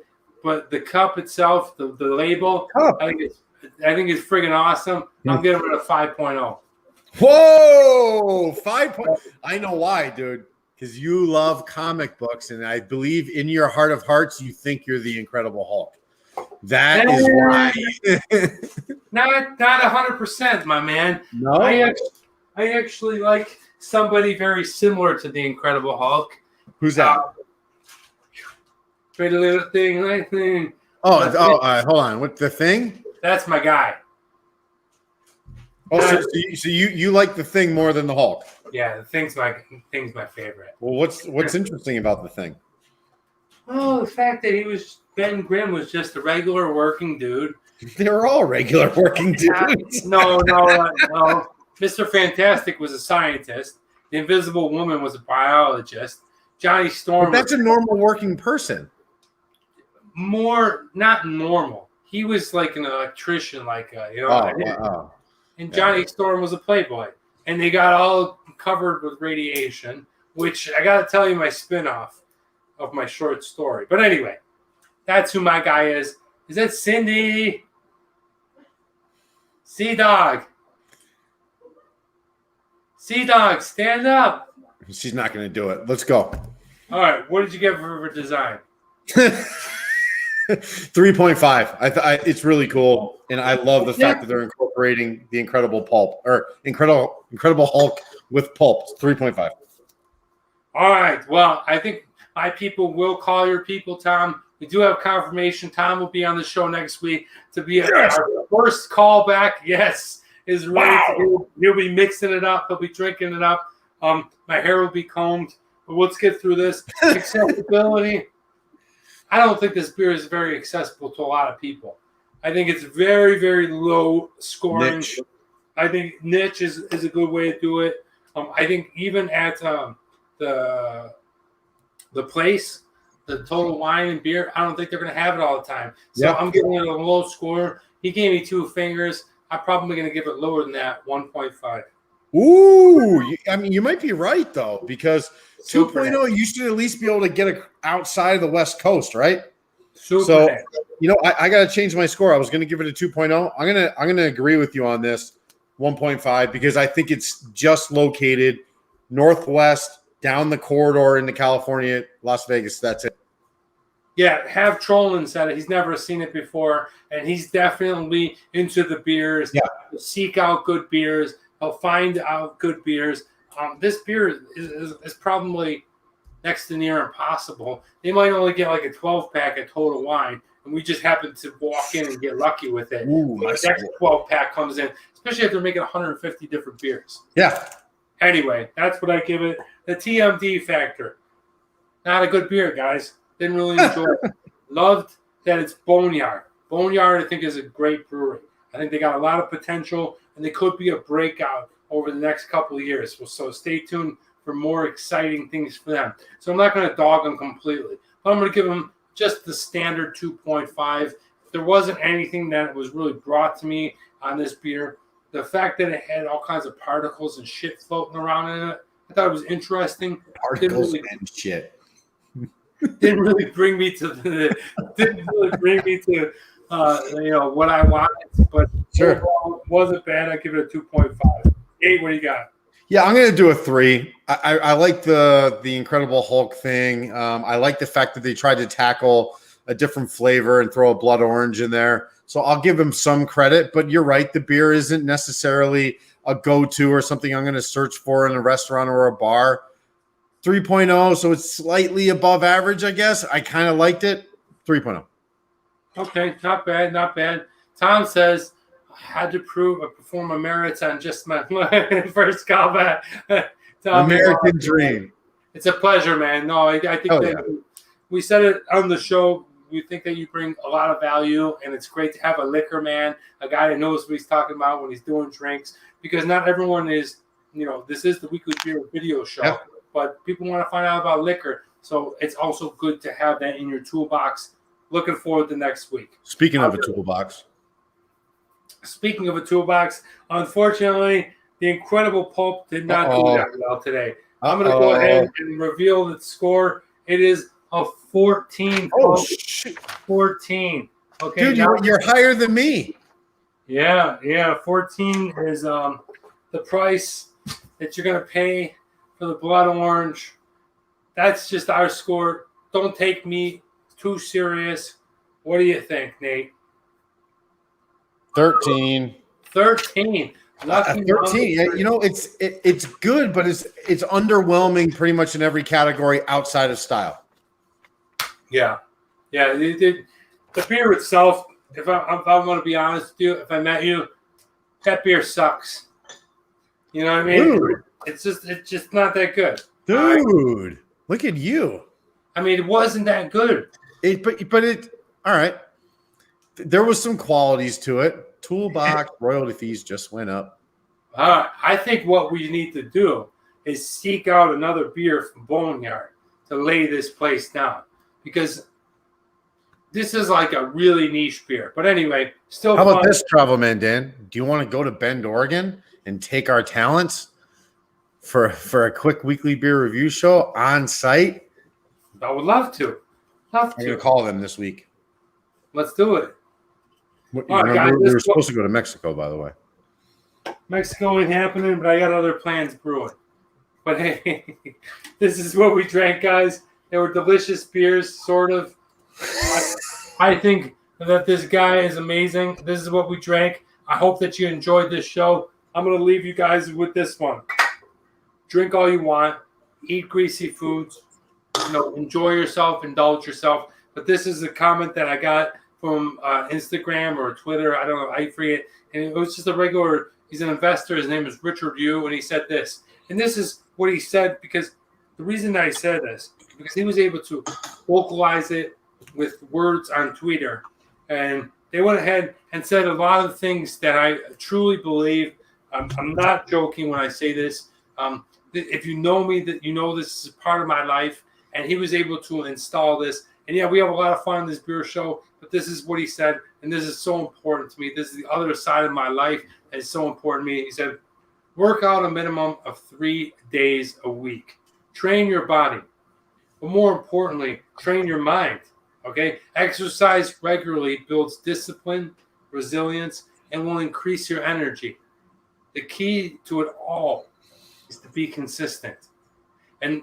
But the cup itself, the label, I think it's friggin' awesome. I'm giving it a 5.0. Whoa! 5. I know why, dude. Because you love comic books, and I believe in your heart of hearts, you think you're the Incredible Hulk. That is why. Not 100%, my man. No, I actually like somebody very similar to the Incredible Hulk. Who's that? Pretty little thing, right thing. Hold on. What, the Thing? That's my guy. Oh, so you like the Thing more than the Hulk? Yeah, the Thing's my favorite. Well, what's interesting about the Thing? Well, the fact that Ben Grimm was just a regular working dude. They were all regular working dudes. No. Mr. Fantastic was a scientist. The Invisible Woman was a biologist. Johnny Storm. But that's a normal working person. Not normal. He was like an electrician, And Johnny Storm was a playboy. And they got all covered with radiation, which I got to tell you my spin-off of my short story. But anyway, that's who my guy is. Is that Cindy? Sea-Dog, stand up. She's not going to do it. Let's go. All right. What did you give her for design? 3.5. It's really cool, and I love the fact that they're incorporating the Incredible Hulk with Pulp. 3.5. All right. Well, I think my people will call your people, Tom. We do have confirmation. Tom will be on the show next week to be our first callback. Yes, is ready. Wow. He'll be mixing it up. He'll be drinking it up. My hair will be combed. But let's get through this. Accessibility. I don't think this beer is very accessible to a lot of people. I think it's very, very low scoring. Niche. I think niche is a good way to do it. I think even at the place, the Total Wine and Beer, I don't think they're going to have it all the time. So I'm giving it a low score. He gave me 2 fingers. I'm probably going to give it lower than that, 1.5. Ooh, I mean, you might be right, though, because 2.0, you should at least be able to get it outside of the West Coast, right? So, I got to change my score. I was going to give it a 2.0. I'm going to agree with you on this, 1.5, because I think it's just located northwest, down the corridor into California, Las Vegas. That's it. Yeah, have Trollen said it. He's never seen it before, and he's definitely into the beers. Yeah. He'll seek out good beers. He'll find out good beers. This beer is probably next to near impossible. They might only get like a 12-pack at Total Wine, and we just happen to walk in and get lucky with it. Ooh, the next 12-pack comes in, especially if they're making 150 different beers. Yeah. Anyway, that's what I give it. The TMD factor. Not a good beer, guys. Didn't really enjoy it. Loved that it's Boneyard. Boneyard, I think, is a great brewery. I think they got a lot of potential, and they could be a breakout over the next couple of years. So stay tuned for more exciting things for them. So I'm not going to dog them completely, but I'm going to give them just the standard 2.5. If there wasn't anything that was really brought to me on this beer, the fact that it had all kinds of particles and shit floating around in it, I thought it was interesting. Particles and shit. Didn't really bring me to what I wanted, but overall, it wasn't bad. I give it a 2.5. Hey, what do you got? Yeah, I'm going to do a 3. I like the Incredible Hulk thing. I like the fact that they tried to tackle a different flavor and throw a blood orange in there. So I'll give them some credit, but you're right. The beer isn't necessarily a go-to or something I'm going to search for in a restaurant or a bar. 3.0, so it's slightly above average, I guess. I kind of liked it. 3.0. Okay, not bad, not bad. Tom says, I had to perform a merits on just my first callback. American Dream. It's a pleasure, man. No, I think we said it on the show. We think that you bring a lot of value, and it's great to have a liquor man, a guy that knows what he's talking about when he's doing drinks, because not everyone is, this is the Weekly Beer video show. Yep. But people want to find out about liquor, so it's also good to have that in your toolbox. Looking forward to next week. Speaking of a toolbox. Speaking of a toolbox, unfortunately, the Incredible Pulp did not do that well today. I'm going to go ahead and reveal the score. It is a 14. Oh, shit. 14. Okay, dude, you're higher than me. Yeah. 14 is the price that you're going to pay for the blood orange. That's just our score. Don't take me too serious. What do you think, Nate? 13. 13. 13. It's good, but it's underwhelming pretty much in every category outside of style. Yeah. The beer itself, if I want to be honest with you, if I met you, that beer sucks. You know what I mean? Dude. It's just not that good. Dude, look at you. I mean, it wasn't that good. All right. There was some qualities to it. Toolbox royalty fees just went up. I think what we need to do is seek out another beer from Boneyard to lay this place down, because this is like a really niche beer. But anyway, still How fun. about this, Travel Man Dan? Do you want to go to Bend, Oregon, and take our talents for a quick weekly beer review show on site? I would love to. I'm going to call them this week. Let's do it. All right, guys, we were supposed to go to Mexico, by the way. Mexico ain't happening, but I got other plans brewing. But hey, this is what we drank, guys. They were delicious beers, sort of. I think that this guy is amazing. This is what we drank. I hope that you enjoyed this show. I'm going to leave you guys with this one. Drink all you want. Eat greasy foods. Enjoy yourself. Indulge yourself. But this is a comment that I got from Instagram or Twitter. I don't know. I forget. And it was just a regular. He's an investor. His name is Richard Yu. And he said this. And this is what he said, because the reason that I said this, because he was able to vocalize it with words on Twitter. And they went ahead and said a lot of things that I truly believe. I'm not joking when I say this. If you know me, that you know this is part of my life. And he was able to install this. And yeah, we have a lot of fun in this beer show. But this is what he said. And this is so important to me. This is the other side of my life. And it's so important to me. He said, work out a minimum of 3 days a week. Train your body. But more importantly, train your mind. Okay? Exercise regularly builds discipline, resilience, and will increase your energy. The key to it all is to be consistent. And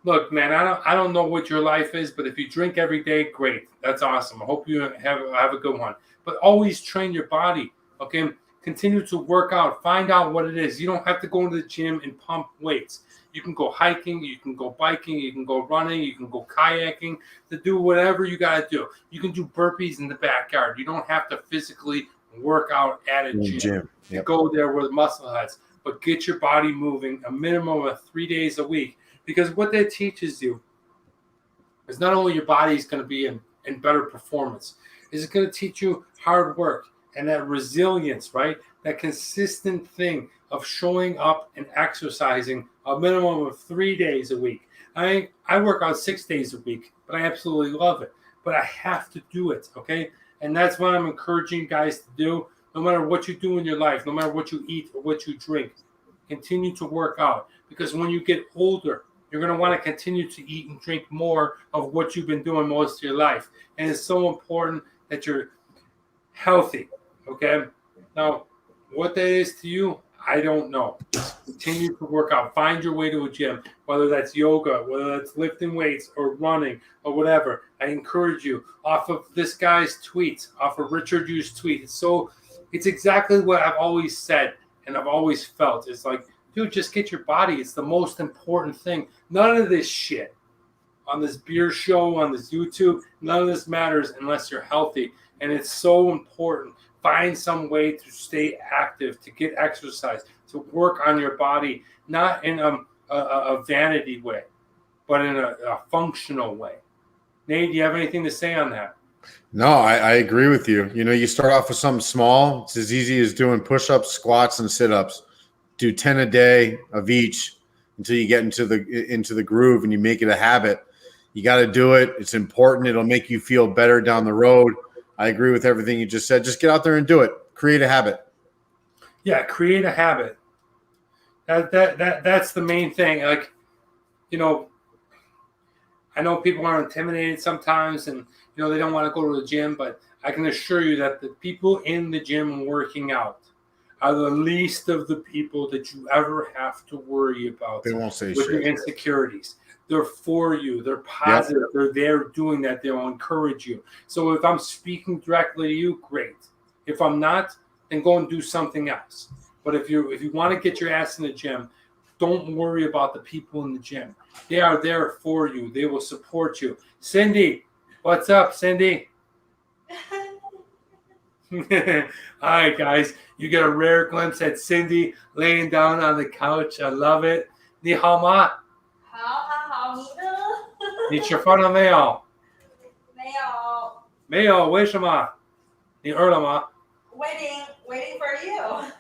look, man, I don't know what your life is, but if you drink every day, great. That's awesome. I hope you have a good one. But always train your body. Okay? Continue to work out. Find out what it is. You don't have to go into the gym and pump weights. You can go hiking. You can go biking. You can go running. You can go kayaking. To do whatever you got to do. You can do burpees in the backyard. You don't have to physically work out at a gym. Yep. Go there where the muscle has. But get your body moving a minimum of 3 days a week. Because what that teaches you is not only your body is going to be in better performance, is it going to teach you hard work. And that resilience, right? That consistent thing of showing up and exercising a minimum of 3 days a week. I work out 6 days a week, but I absolutely love it. But I have to do it, okay? And that's what I'm encouraging you guys to do. No matter what you do in your life, no matter what you eat or what you drink, continue to work out. Because when you get older, you're going to want to continue to eat and drink more of what you've been doing most of your life. And it's so important that you're healthy. Okay, now what that is to you, I don't know. Just continue to work out. Find your way to a gym, whether that's yoga, whether that's lifting weights or running or whatever. I encourage you off of this guy's tweets, off of Richard Yu's tweet. It's exactly what I've always said and I've always felt. It's like, dude, just get your body. It's the most important thing. None of this shit on this beer show, on this YouTube, none of this matters unless you're healthy. And it's so important. Find some way to stay active, to get exercise, to work on your body, not in a vanity way, but in a functional way. Nate, do you have anything to say on that? No, I agree with you. You start off with something small. It's as easy as doing push-ups, squats, and sit-ups. Do 10 a day of each until you get into the groove and you make it a habit. You got to do it. It's important. It'll make you feel better down the road. I agree with everything you just said. Just get out there and do it. Create a habit. Yeah, create a habit. That's the main thing. Like, I know people are intimidated sometimes and, they don't want to go to the gym, but I can assure you that the people in the gym working out are the least of the people that you ever have to worry about. They won't say with shit. Your insecurities. They're for you. They're positive. Yep. They're there doing that. They'll encourage you. So if I'm speaking directly to you, great. If I'm not, then go and do something else. But if you want to get your ass in the gym, don't worry about the people in the gym. They are there for you. They will support you. Cindy, what's up, Cindy? All right, guys. You get a rare glimpse at Cindy laying down on the couch. I love it. 你好吗？好，你呢？你吃饭了没有？没有，没有为什么？你饿了吗？ Waiting for you.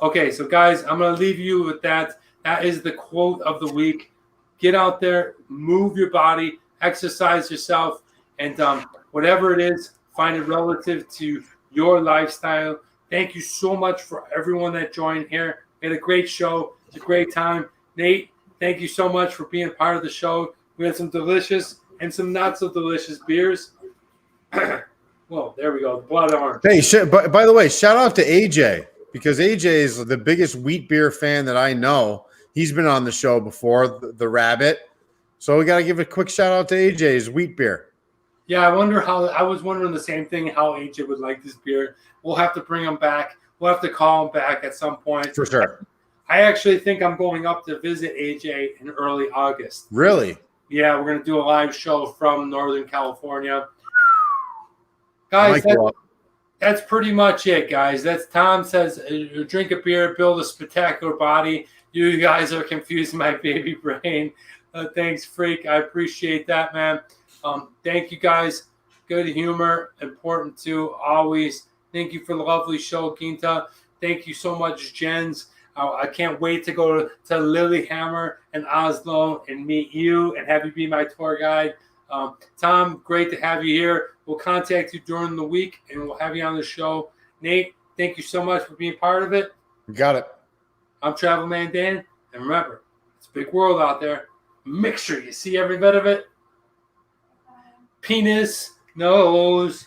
Okay, so guys, I'm going to leave you with that. That is the quote of the week. Get out there, move your body, exercise yourself, and whatever it is, find it relative to your lifestyle. Thank you so much for everyone that joined here. We had a great show. It's a great time. Nate, thank you so much for being part of the show. We had some delicious and some not so delicious beers. Well, there we go. Blood orange. Hey, by the way, shout out to AJ, because AJ is the biggest wheat beer fan that I know. He's been on the show before, the Rabbit. So we got to give a quick shout out to AJ's wheat beer. Yeah, I was wondering the same thing, how AJ would like this beer. We'll have to bring him back. We'll have to call him back at some point. For sure. I actually think I'm going up to visit AJ in early August. Really? Yeah, we're going to do a live show from Northern California. Guys, that's pretty much it, guys. That's Tom says, drink a beer, build a spectacular body. You guys are confusing my baby brain. Thanks, Freak. I appreciate that, man. Thank you, guys. Good humor, important too, always. Thank you for the lovely show, Ginta. Thank you so much, Jens. I can't wait to go to Lillehammer and Oslo and meet you and have you be my tour guide. Tom, great to have you here. We'll contact you during the week and we'll have you on the show. Nate, thank you so much for being part of it. You got it. I'm Travel Man Dan, and remember, it's a big world out there. Make sure you see every bit of it. Penis, nose.